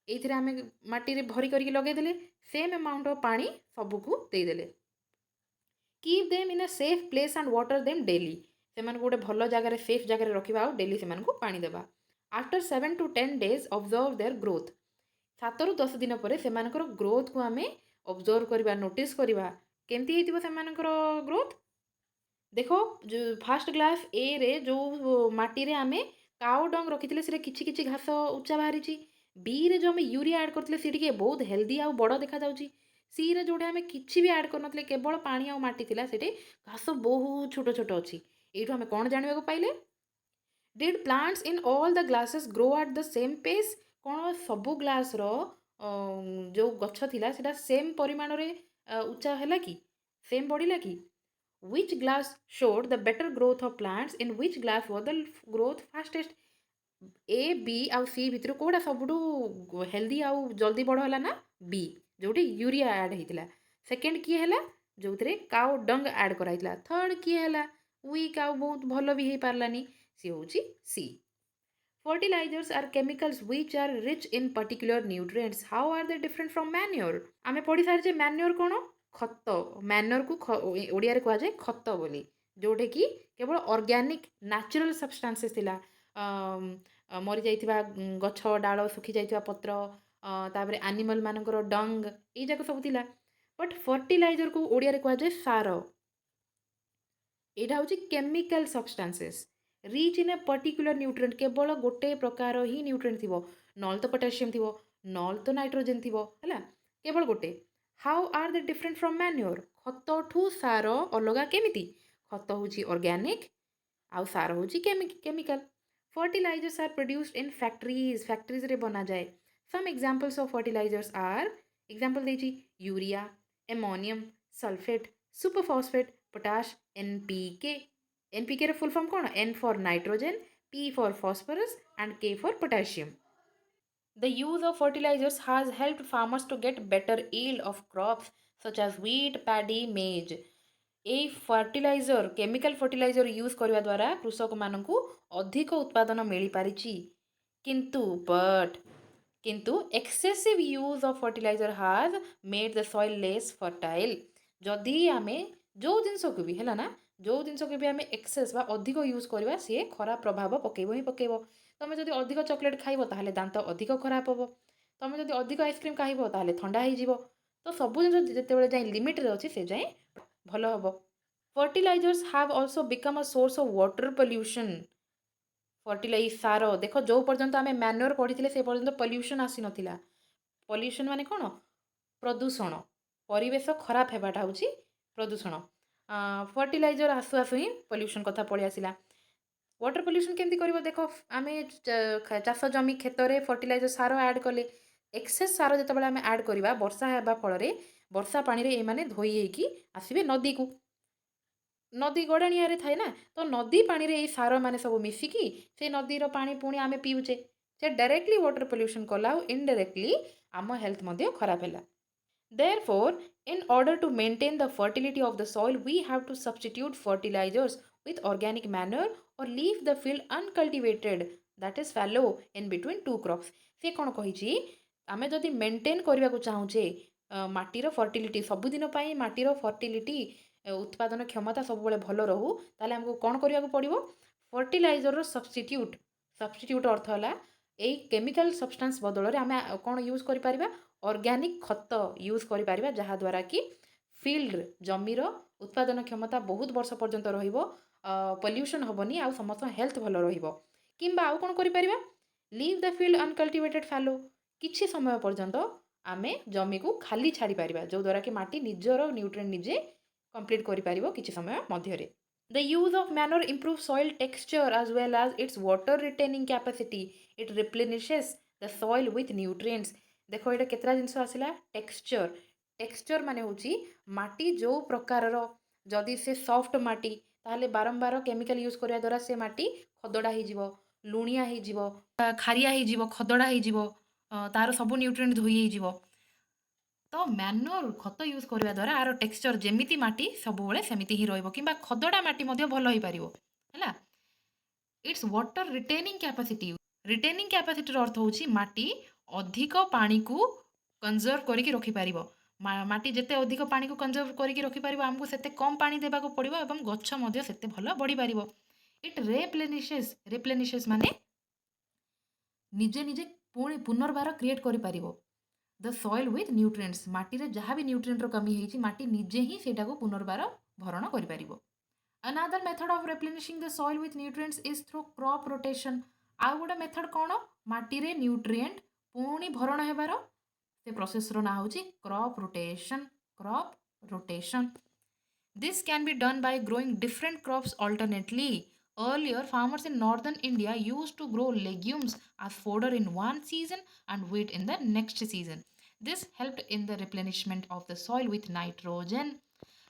ଏଇଥିରେ ଆମେ ମାଟିରେ ଭରି କରିକି ଲଗେଇଦେଲେ, ସେମ୍ ଆମାଉଣ୍ଟ ଅଫ୍ ପାଣି ସବୁକୁ ଦେଇଦେଲେ। Keep them in a safe place and water them daily. ସେମାନଙ୍କୁ ଗୋଟେ ଭଲ ଜାଗାରେ, ସେଫ୍ ଜାଗାରେ ରଖିବା, ଆଉ ଡେଲି ସେମାନଙ୍କୁ ପାଣି ଦେବା। After 7 to 10 days, observe their growth. 7ରୁ 10 ଦିନ ପରେ ସେମାନଙ୍କର ଗ୍ରୋଥକୁ ଆମେ ଅବଜର୍ଭ କରିବା, ନୋଟିସ୍ କରିବା। କେମିତି ହେଇଥିବ ସେମାନଙ୍କର ଗ୍ରୋଥ? ଦେଖ, ଫାଷ୍ଟ ଗ୍ଲାସ୍ ଏ ରେ ଯେଉଁ ମାଟିରେ ଆମେ କାଉ ଡଙ୍ଗ ରଖିଥିଲେ ସେଟା କିଛି କିଛି ଘାସ ଉଚ୍ଚା ବାହାରିଛି। ବି ରେ ଯେଉଁ ଆମେ ୟୁରିଆ ଆଡ଼୍ କରିଥିଲେ ସେ ଟିକେ ବହୁତ ହେଲ୍ଦି ଆଉ ବଡ଼ ଦେଖାଯାଉଛି। ସି ରେ ଯେଉଁଟା ଆମେ କିଛି ବି ଆଡ଼୍ କରିନଥିଲେ, କେବଳ ପାଣି ଆଉ ମାଟି ଥିଲା, ସେଠି ଘାସ ବହୁତ ଛୋଟ ଛୋଟ ଅଛି। ଏଇଠୁ ଆମେ କ'ଣ ଜାଣିବାକୁ ପାଇଲେ? Did plants in all the glasses grow at the same pace? କ'ଣ ସବୁ ଗ୍ଲାସ୍ର ଯେଉଁ ଗଛ ଥିଲା ସେଟା ସେମ୍ ପରିମାଣରେ ଉଚ୍ଚା ହେଲା କି, ସେମ୍ ବଢ଼ିଲା କି? Which glass showed the better growth of plants? In which glass was the growth fastest? A, B ଆଉ C ଭିତରୁ କେଉଁଟା ସବୁଠୁ ହେଲ୍ଦି ଆଉ ଜଲ୍ଦି ବଡ଼ ହେଲା ନା B, ଯେଉଁଠି ୟୁରିଆ ଆଡ଼୍ ହେଇଥିଲା। ସେକେଣ୍ଡ କିଏ ହେଲା? ଯେଉଁଥିରେ କାଉ ଡଙ୍ଗ ଆଡ଼୍ କରାହେଇଥିଲା। ଥର୍ଡ଼ କିଏ ହେଲା? ୱିକ୍ ଆଉ ବହୁତ ଭଲ ବି ହେଇପାରିଲାନି, ସିଏ ହେଉଛି C. Fertilizers are chemicals which are rich in particular nutrients. How are they different from manure? ଆମେ ପଢ଼ି ସାରିଛେ ମ୍ୟାନ୍ୟୁର କ'ଣ? ଖତ। ମ୍ୟାନ୍ୟୁରକୁ ଓଡ଼ିଆରେ କୁହାଯାଏ ଖତ ବୋଲି, ଯେଉଁଟାକି କେବଳ ଅର୍ଗାନିକ୍ ନ୍ୟାଚୁରାଲ୍ ସବଷ୍ଟାନ୍ସେସ୍ ଥିଲା। ମରିଯାଇଥିବା ଗଛ ଡାଳ, ଶୁଖିଯାଇଥିବା ପତ୍ର, ତାପରେ ଆନିମଲ୍ ମାନଙ୍କର ଡଙ୍ଗ, ଏଇ ଯାକ ସବୁ ଥିଲା। ବଟ୍ ଫର୍ଟିଲାଇଜରକୁ ଓଡ଼ିଆରେ କୁହାଯାଏ ସାର। ଏଇଟା ହେଉଛି chemical substances rich in a particular nutrient, କେବଳ ଗୋଟେ ପ୍ରକାର ହିଁ ନ୍ୟୁଟ୍ରିଏଣ୍ଟ ଥିବ। ନହେଲେ ତ ପଟାସିୟମ୍ ଥିବ, ନହେଲେ ତ ନାଇଟ୍ରୋଜେନ୍ ଥିବ, ହେଲା, କେବଳ ଗୋଟେ। ହାଉ ଆର୍ ଦେ ଡିଫରେଣ୍ଟ ଫ୍ରମ୍ ମ୍ୟାନ୍ୟୁର? ଖତଠୁ ସାର ଅଲଗା କେମିତି? ଖତ ହେଉଛି ଅର୍ଗାନିକ୍, ଆଉ ସାର ହେଉଛି chemical. Fertilizers are produced in factories, ଫ୍ୟାକ୍ଟ୍ରିଜ୍ରେ ବନାଯାଏ। Some examples of fertilizers are, example ଦେଇଛି urea, ammonium, sulphate, superphosphate, potash, NPK. NPKର ଫୁଲ୍ ଫର୍ମ କ'ଣ? N for nitrogen, P for phosphorus and K for potassium. The use of fertilizers has helped farmers to get better yield of crops such as wheat, paddy, maize. এই fertilizer, chemical fertilizer use କରିବା ଦ୍ୱାରା କୃଷକମାନଙ୍କୁ ଅଧିକ ଉତ୍ପାଦନ ମିଳିପାରିଛି। କିନ୍ତୁ excessive use of fertilizer has made the soil less fertile. ଯଦି ଆମେ ଯେଉଁ ଜିନିଷକୁ ବି, ହେଲା ନା, ଯେଉଁ ଜିନିଷକୁ ବି ଆମେ ଏକ୍ସେସ୍ ବା ଅଧିକ ୟୁଜ୍ କରିବା, ସିଏ ଖରାପ ପ୍ରଭାବ ପକାଇବ ହିଁ ପକାଇବ। ତୁମେ ଯଦି ଅଧିକ ଚକୋଲେଟ୍ ଖାଇବ ତାହେଲେ ଦାନ୍ତ ଅଧିକ ଖରାପ ହେବ। ତୁମେ ଯଦି ଅଧିକ ଆଇସ୍କ୍ରିମ୍ ଖାଇବ ତାହେଲେ ଥଣ୍ଡା ହେଇଯିବ। ତ ସବୁ ଜିନିଷ ଯେତେବେଳେ ଯାଏଁ ଲିମିଟ୍ରେ ଅଛି, ସେ ଯାଏଁ ଭଲ ହେବ। Fertilizers have also become a source of water pollution. Fertilizer ସାର, ଦେଖ, ଯେଉଁ ପର୍ଯ୍ୟନ୍ତ ଆମେ ମ୍ୟାନ୍ୟୁର ପଢ଼ିଥିଲେ ସେ ପର୍ଯ୍ୟନ୍ତ ପଲ୍ୟୁସନ୍ ଆସିନଥିଲା। ପଲ୍ୟୁସନ୍ ମାନେ କ'ଣ? ପ୍ରଦୂଷଣ, ପରିବେଶ ଖରାପ ହେବାଟା ହେଉଛି ପ୍ରଦୂଷଣ। ଫର୍ଟିଲାଇଜର ଆସୁ ଆସୁ ହିଁ ପଲ୍ୟୁସନ୍ କଥା ପଳେଇ ଆସିଲା। ୱାଟର ପଲ୍ୟୁସନ୍ କେମିତି କରିବ? ଦେଖ, ଆମେ ଚାଷ ଜମି କ୍ଷେତରେ ଫର୍ଟିଲାଇଜର ସାର ଆଡ଼୍ କଲେ, ଏକ୍ସେସ୍ ସାର ଯେତେବେଳେ ଆମେ ଆଡ଼୍ କରିବା, ବର୍ଷା ହେବା ଫଳରେ ବର୍ଷା ପାଣିରେ ଏମାନେ ଧୋଇ ହେଇକି ଆସିବେ ନଦୀକୁ। ନଦୀ ଗଡ଼ାଣିଆରେ ଥାଏ ନା, ତ ନଦୀ ପାଣିରେ ଏଇ ସାର ମାନେ ସବୁ ମିଶିକି ସେ ନଦୀର ପାଣି ପୁଣି ଆମେ ପିଉଛେ। ସେ ଡାଇରେକ୍ଟଲି ୱାଟର ପଲ୍ୟୁସନ୍ କଲା, ଆଉ ଇନଡାଇରେକ୍ଟଲି ଆମ ହେଲ୍ଥ ମଧ୍ୟ ଖରାପ ହେଲା। Therefore, in order to maintain the fertility of the soil, we have to substitute fertilizers with organic manure or leave the field uncultivated, that is fallow in between two crops. ସେ କ'ଣ କହିଛି? ଆମେ ଯଦି maintain କରିବାକୁ ଚାହୁଁଛେ ମାଟିର fertility, ସବୁଦିନ ପାଇଁ ମାଟିର ଫର୍ଟିଲିଟି, ଉତ୍ପାଦନ କ୍ଷମତା ସବୁବେଳେ ଭଲ ରହୁ, ତାହେଲେ ଆମକୁ କ'ଣ କରିବାକୁ ପଡ଼ିବ? ଫର୍ଟିଲାଇଜରର ସବଷ୍ଟିଟ୍ୟୁଟ୍ ଅର୍ଥ ହେଲା এই କେମିକାଲ ସବଷ୍ଟାନ୍ସ ବଦଳରେ ଆମେ କ'ଣ ୟୁଜ୍ କରିପାରିବା, ଅର୍ଗାନିକ୍ ଖତ ୟୁଜ୍ କରିପାରିବା, ଯାହାଦ୍ୱାରା କି ଫିଲ୍ଡରେ ଜମିର ଉତ୍ପାଦନ କ୍ଷମତା ବହୁତ ବର୍ଷ ପର୍ଯ୍ୟନ୍ତ ରହିବ, ପଲ୍ୟୁସନ୍ ହେବନି, ଆଉ ସମସ୍ତଙ୍କ ହେଲ୍ଥ ଭଲ ରହିବ। କିମ୍ବା ଆଉ କ'ଣ କରିପାରିବା, ଲିଭ୍ ଦ ଫିଲ୍ଡ ଅନକଲ୍ଟିଭେଟେଡ୍ ଫାଲୋ, କିଛି ସମୟ ପର୍ଯ୍ୟନ୍ତ ଆମେ ଜମିକୁ ଖାଲି ଛାଡ଼ିପାରିବା, ଯେଉଁଦ୍ୱାରା କି ମାଟି ନିଜର ନ୍ୟୁଟ୍ରିଏଣ୍ଟ ନିଜେ କମ୍ପ୍ଲିଟ୍ କରିପାରିବ କିଛି ସମୟ ମଧ୍ୟରେ। The use of manure improves soil texture as well as its water retaining capacity. It replenishes the soil with nutrients. ଦେଖ ଏଇଟା କେତେଟା ଜିନିଷ ଆସିଲା, ଟେକ୍ସଚର। ଟେକ୍ସଚର ମାନେ ହେଉଛି ମାଟି ଯେଉଁ ପ୍ରକାରର, ଯଦି ସେ ସଫ୍ଟ ମାଟି ତାହେଲେ ବାରମ୍ବାର କେମିକାଲ ୟୁଜ୍ କରିବା ଦ୍ୱାରା ସେ ମାଟି ଖଦଡ଼ା ହେଇଯିବ, ଲୁଣିଆ ହେଇଯିବ, ଖାରିଆ ହେଇଯିବ, ଖଦଡ଼ା ହେଇଯିବ, ତାର ସବୁ ନ୍ୟୁଟ୍ରିଏଣ୍ଟ ଧୋଇ ହେଇଯିବ। ତ ମ୍ୟାନୁଅର ଖତ ୟୁଜ୍ କରିବା ଦ୍ୱାରା ଆର ଟେକ୍ସଚର ଯେମିତି ମାଟି ସବୁବେଳେ ସେମିତି ହିଁ ରହିବ, କିମ୍ବା ଖଦଡ଼ା ମାଟି ମଧ୍ୟ ଭଲ ହେଇପାରିବ ହେଲା। Its water retaining capacity. Retaining କ୍ୟାପାସିଟିର ଅର୍ଥ ହେଉଛି ମାଟି ଅଧିକ ପାଣିକୁ କନଜର୍ଭ କରିକି ରଖିପାରିବ। ମାଟି ଯେତେ ଅଧିକ ପାଣିକୁ କନଜର୍ଭ କରିକି ରଖିପାରିବ, ଆମକୁ ସେତେ କମ୍ ପାଣି ଦେବାକୁ ପଡ଼ିବ ଏବଂ ଗଛ ମଧ୍ୟ ସେତେ ଭଲ ବଢ଼ିପାରିବ। ଇଟ୍ ରେପ୍ଲେନିଶେସ୍ ମାନେ ନିଜେ ନିଜେ ପୁଣି ପୁନର୍ବାର କ୍ରିଏଟ୍ କରିପାରିବ ଦ ସଏଲ୍ ୱିଥ୍ ନ୍ୟୁଟ୍ରିଏଣ୍ଟସ୍। ମାଟିରେ ଯାହା ବି ନ୍ୟୁଟ୍ରିଏଣ୍ଟର କମି ହେଇଛି ମାଟି ନିଜେ ହିଁ ସେଇଟାକୁ ପୁନର୍ବାର ଭରଣ କରିପାରିବ। Another method of replenishing the soil with nutrients is through crop rotation. ଆଉ ଗୋଟେ ମେଥଡ଼ କ'ଣ, ମାଟିରେ ନ୍ୟୁଟ୍ରିଏଣ୍ଟ ପୁଣି ଭରଣ ହେବାର ସେ ପ୍ରୋସେସର ନାଁ ହେଉଛି crop rotation. Crop rotation. This can be done by growing different crops alternately. Earlier, farmers in northern India used to grow legumes as fodder in one season and wheat in the next season. This helped in the replenishment of the soil with nitrogen.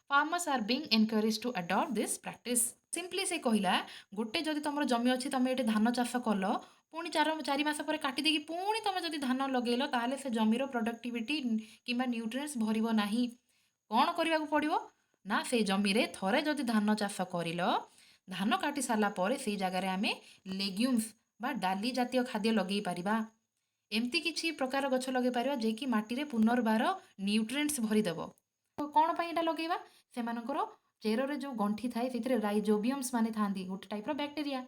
Farmers are being encouraged to adopt this practice. Simply ସେ କହିଲା, ଗୋଟେ ଯଦି ତୁମର ଜମି ଅଛି, ତୁମେ ଏଠି ଧାନ ଚାଷ କଲ, ପୁଣି 4 ମାସ ପରେ କାଟି ଦେଇକି ପୁଣି ତୁମେ ଯଦି ଧାନ ଲଗେଇଲ, ତାହେଲେ ସେ ଜମିର ପ୍ରଡକ୍ଟିଭିଟି କିମ୍ବା ନ୍ୟୁଟ୍ରିଏଣ୍ଟସ୍ ଭରିବ ନାହିଁ। କ'ଣ କରିବାକୁ ପଡ଼ିବ ନା, ସେଇ ଜମିରେ ଥରେ ଯଦି ଧାନ ଚାଷ କରିଲ, ଧାନ କାଟି ସାରିଲା ପରେ ସେଇ ଜାଗାରେ ଆମେ ଲେଗ୍ୟୁମ୍ସ ବା ଡାଲି ଜାତୀୟ ଖାଦ୍ୟ ଲଗେଇ ପାରିବା। ଏମିତି କିଛି ପ୍ରକାର ଗଛ ଲଗେଇ ପାରିବା ଯିଏକି ମାଟିରେ ପୁନର୍ବାର ନ୍ୟୁଟ୍ରିଏଣ୍ଟସ୍ ଭରିଦେବ। କ'ଣ ପାଇଁ ଏଇଟା ଲଗେଇବା, ସେମାନଙ୍କର ଚେରରେ ଯେଉଁ ଗଣ୍ଠି ଥାଏ ସେଥିରେ ରାଇଜୋବିୟମ୍ସ ମାନେ ଥାନ୍ତି, ଗୋଟେ ଟାଇପ୍ର ବ୍ୟାକ୍ଟେରିଆ,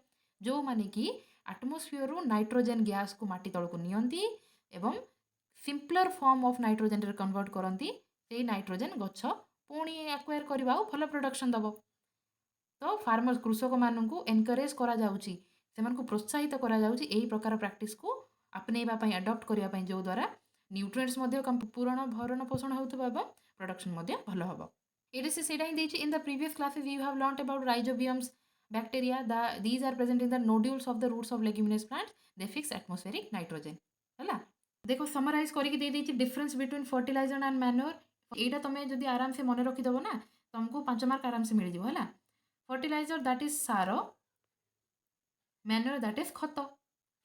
ଯେଉଁମାନେ କି ଆଟମୋସ୍ଫିୟରରୁ ନାଇଟ୍ରୋଜେନ୍ ଗ୍ୟାସ୍କୁ ମାଟି ତଳକୁ ନିଅନ୍ତି ଏବଂ ସିମ୍ପଲର ଫର୍ମ ଅଫ୍ ନାଇଟ୍ରୋଜେନରେ କନଭର୍ଟ କରନ୍ତି। ସେଇ ନାଇଟ୍ରୋଜେନ୍ ଗଛ ପୁଣି ଆକ୍ୱାର କରିବା ଆଉ ଭଲ ପ୍ରଡକ୍ସନ୍ ଦେବ। ତ ଫାର୍ମର୍ସ, କୃଷକମାନଙ୍କୁ ଏନକରେଜ୍ କରାଯାଉଛି, ସେମାନଙ୍କୁ ପ୍ରୋତ୍ସାହିତ କରାଯାଉଛି ଏହି ପ୍ରକାର ପ୍ରାକ୍ଟିସ୍କୁ ଆପନେଇବା ପାଇଁ, ଆଡପ୍ଟ କରିବା ପାଇଁ, ଯେଉଁଦ୍ୱାରା ନ୍ୟୁଟ୍ରିଏଣ୍ଟସ୍ ମଧ୍ୟ ପୂରଣ ଭରଣ ପୋଷଣ ହେଉଥିବ ଏବଂ ପ୍ରଡକ୍ସନ୍ ମଧ୍ୟ ଭଲ ହେବ। ଏଇଟା ସେ ସେଇଟା ହିଁ ଦେଇଛି। In the previous classes you have learnt about rhizobiums bacteria. These are present in the nodules of the roots of leguminous plants. They fix atmospheric nitrogen. ହେଲା, ଦେଖ ସମରାଇଜ୍ କରିକି ଦେଇଦେଇଛି ଡିଫରେନ୍ସ ବିଟୱିନ୍ ଫର୍ଟିଲାଇଜର ଆଣ୍ଡ ମ୍ୟାନ୍ୟୁର। ଏଇଟା ତୁମେ ଯଦି ଆରାମସେ ମନେ ରଖିଦେବ ନା, ତୁମକୁ 5 ମାର୍କ ଆରାମସେ ମିଳିଯିବ ହେଲା। ଫର୍ଟିଲାଇଜର ଦ୍ୟାଟ୍ ଇଜ୍ ସାର, ମ୍ୟାନ୍ୟୁର ଦ୍ୟାଟ୍ ଇଜ୍ ଖତ।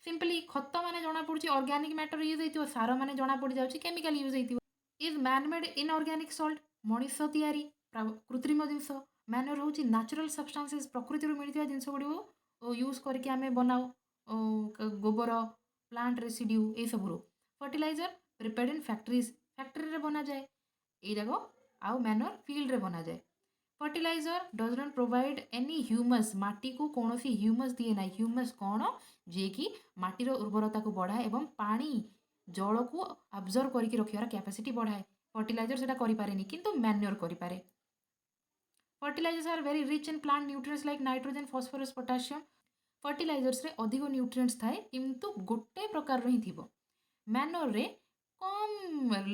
ସିମ୍ପଲି ଖତ ମାନେ ଜଣାପଡ଼ୁଛି ଅର୍ଗାନିକ୍ ମ୍ୟାଟର ୟୁଜ୍ ହେଇଥିବ, ସାର ମାନେ ଜଣାପଡ଼ିଯାଉଛି କେମିକାଲ ୟୁଜ୍ ହେଇଥିବ। ଇଜ୍ ମ୍ୟାନମେଡ୍ ଇନ୍ଅର୍ଗାନିକ୍ ସଲ୍ଟ, ମଣିଷ ତିଆରି କୃତ୍ରିମ ଜିନିଷ। ମ୍ୟାନ୍ୟୁର ହେଉଛି ନ୍ୟାଚୁରାଲ୍ ସବଷ୍ଟାନ୍ସେସ୍, ପ୍ରକୃତିରୁ ମିଳିଥିବା ଜିନିଷ ଗୁଡ଼ିକୁ ୟୁଜ୍ କରିକି ଆମେ ବନାଉ, ଗୋବର, ପ୍ଲାଣ୍ଟ ରେସିଡ୍ୟୁ ଏସବୁରୁ। ଫର୍ଟିଲାଇଜର ପ୍ରିପେୟାର୍ଡ ଇନ୍ ଫ୍ୟାକ୍ଟ୍ରିଜ୍, ଫ୍ୟାକ୍ଟ୍ରିରେ ବନାଯାଏ ଏଇଯାକ, ଆଉ ମ୍ୟାନ୍ୟୁର ଫିଲ୍ଡରେ ବନାଯାଏ। Fertilizer does not provide any humus, ମାଟିକୁ କୌଣସି ହ୍ୟୁମସ୍ ଦିଏ ନାହିଁ। ହ୍ୟୁମସ୍ କ'ଣ, ଯିଏକି ମାଟିର ଉର୍ବରତାକୁ ବଢ଼ାଏ ଏବଂ ପାଣି ଜଳକୁ ଆବଜର୍ଭ କରିକି ରଖିବାର କ୍ୟାପାସିଟି ବଢ଼ାଏ। ଫର୍ଟିଲାଇଜର ସେଟା କରିପାରେନି, କିନ୍ତୁ ମ୍ୟାନ୍ୟୁର କରିପାରେ। Fertilizers are very rich in plant nutrients like nitrogen, phosphorus, potassium. ଫର୍ଟିଲାଇଜର୍ସରେ ଅଧିକ ନ୍ୟୁଟ୍ରିଏଣ୍ଟସ୍ ଥାଏ, କିନ୍ତୁ ଗୋଟେ ପ୍ରକାରର ହିଁ ଥିବ। ମ୍ୟାନୁଅରରେ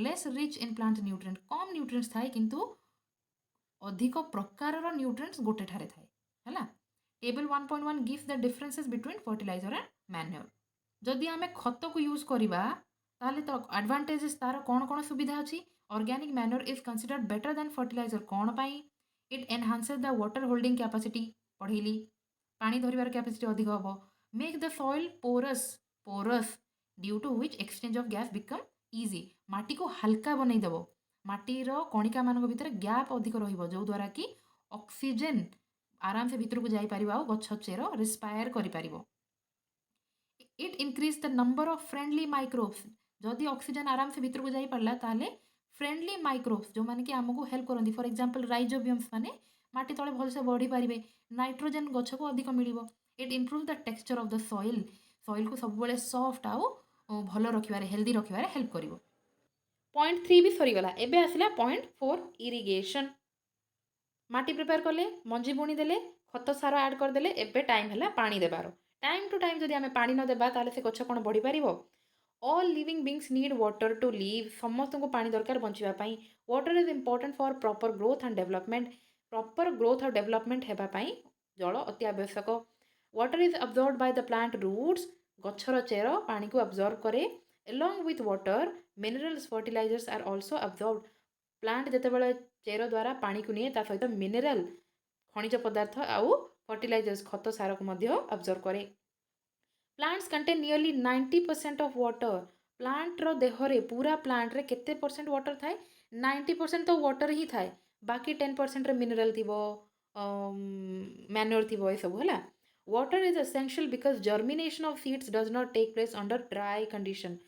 less rich in plant nutrient, କମ୍ ନ୍ୟୁଟ୍ରିଏଣ୍ଟସ୍ ଥାଏ, କିନ୍ତୁ ଅଧିକ ପ୍ରକାରର ନ୍ୟୁଟ୍ରିଏଣ୍ଟସ୍ ଗୋଟେ ଠାରେ ଥାଏ ହେଲା। Table 1.1 gives the differences between fertilizer and manure. ଯଦି ଆମେ ଖତକୁ ୟୁଜ୍ କରିବା ତାହେଲେ ତ ଆଡଭାଣ୍ଟେଜେସ୍ ତାର କ'ଣ କ'ଣ ସୁବିଧା ଅଛି। Organic manure is considered better then fertilizer. କ'ଣ ପାଇଁ? It enhances the water holding capacity, ପଢ଼େଇଲି, ପାଣି ଧରିବାର କ୍ୟାପାସିଟି ଅଧିକ ହେବ। Make the soil porous due to which exchange of gas become easy, ମାଟିକୁ ହାଲକା ବନେଇଦେବ। ମାଟିର କଣିକାମାନଙ୍କ ଭିତରେ ଗ୍ୟାପ୍ ଅଧିକ ରହିବ, ଯେଉଁଦ୍ୱାରା କି ଅକ୍ସିଜେନ୍ ଆରାମସେ ଭିତରକୁ ଯାଇପାରିବ ଆଉ ଗଛ ଚେର ରେସ୍ପାୟାର କରିପାରିବ। It increase the number of friendly microbes, ଯଦି ଅକ୍ସିଜେନ୍ ଆରାମସେ ଭିତରକୁ ଯାଇପାରିଲା ତାହେଲେ ଫ୍ରେଣ୍ଡଲି ମାଇକ୍ରୋବ୍ସ ଯେଉଁମାନେ କି ଆମକୁ ହେଲ୍ପ କରନ୍ତି, ଫର୍ ଏକ୍ଜାମ୍ପଲ୍ ରାଇଜୋବିୟମ୍ସ ମାନେ ମାଟି ତଳେ ଭଲସେ ବଢ଼ିପାରିବେ, ନାଇଟ୍ରୋଜେନ୍ ଗଛକୁ ଅଧିକ ମିଳିବ। It improve the texture of the soil, soil को सब बेले सॉफ्ट आउ भल रखिबारे हेल्दी रखिबारे हेल्प करिवो। पॉइंट 3 भी सरीगला। एबे आसिला पॉइंट 4 इरिगेशन। माटी प्रिपेयर कले मंजी बुणी देले खत सार ऐड करदेले एबे टाइम है पानी देबार। टाइम टू टाइम जदि आमे पानी न देबा ताले से गछ कोन बढ़ी पारिबो। All living beings need water to live. समस्त को पानी दरकार बंचिबा पई। Water is important for proper growth and development. Proper growth और डेवलपमेंट हेबा पई जल अति आवश्यक। Water is absorbed by the plant roots. गछर चेर पानी को अब्जॉर्ब करे। along with water minerals fertilizers are also absorbed। Plant जितेबाला चेर द्वारा पानी को निए ता सहित मिनेराल खनिज पदार्थ आउ फर्टिलाइजर्स खत सार को अब्जर्व करे। Plants contain nearly 90% of water. Plant रो देहरे पूरा प्लांट रे केते परसेंट वाटर थाए 90% तो वाटर ही थाए। बाकी 10% रे मिनरल थिबो मैन्योर थिबो ए सब हला। Water is essential because germination of seeds does not take place under dry condition.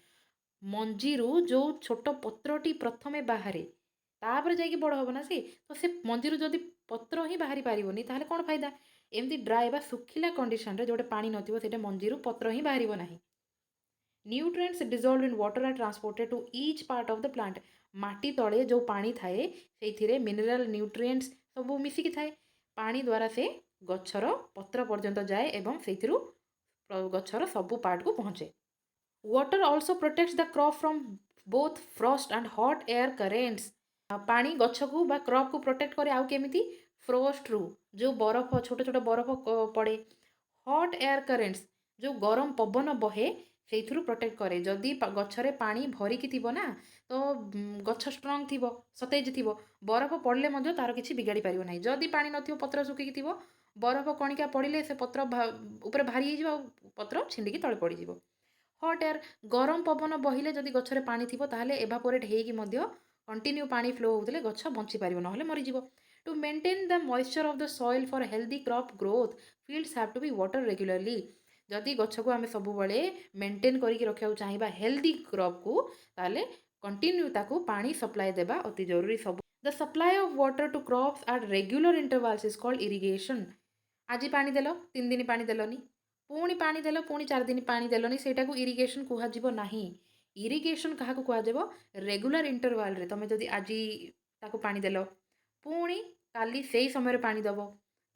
मंजीरू जो छोट पत्रटी प्रथमे बाहरे तापर जाइए बड़ हम ना सी तो से मंजीरू जदि पत्र ही बाहरी पारिबनी ताहले कौन फायदा। एमती ड्राई बा सुखिला कंडीशन रे जोटे पानी नथिबो सेटे मंजीरू पत्र ही बाहरिबो नाही। Nutrients dissolved in water are transported to each part of the plant. माटी तले जो पानी थाए सेथिरे मिनरल न्यूट्रिएंट्स सब मिसिकी थाए। पानी द्वारा से गछर पत्र पर्यंत जाए एवं सेथिरु गछर सब पार्ट को पहुँचे। Water also protects the crop from both Frost and hot air currents. पानी गछ को बा क्रॉप को प्रोटेक्ट करे आउ केमिति फ्रोस्ट रु जो बरफ छोट छोट बरफ पड़े। हॉट एयर करेंट्स जो गरम पवन बहे से प्रोटेक्ट करे। जदि गछरे पानी भरिकी थिबो ना तो गछ स्ट्रंग थिबो सतेज थिबो बरफ पड़ले मध्य तार किछि बिगाड़ी पारिबो नाही। जदि पानी नथिबो पत्र सुखिकी थिबो बरफ कणिका पड़िले से पत्र ऊपर भारी हो पत्र छिंडिकी तळे पड़ी जिवो। हट एयर गरम पवन बहिले जदि गछरे पानी थिबो ताहले एवापोरेट हेइकी मध्य कंटिन्यू पानी फ्लो होउतले गछ बंची पारिबो नहले मरिजिवो। To maintain the moisture of the soil for healthy crop growth fields have to be water regularly. जदि गछ को आमे सब बेले मेंटेन करिक रखिया चाहिबा हेल्दी क्रॉप को ताहले कंटिन्यू ताकू पानी सप्लाई देबा अति जरूरी। सब the supply of water to crops at regular intervals is called irrigation. आज पानी देलो 3 दिन पानी देलोनी पुणी पानी देलो पुणी 4 दिन पानी देलोनी सेटा को इरिगेशन कुहाजिबो नाही। इरिगेशन क्या कुहाजिबो रेगुलर इंटरवल रे तमे जदि आज ताको पानी देलो पुणी काली सेही समय रे पानी दबो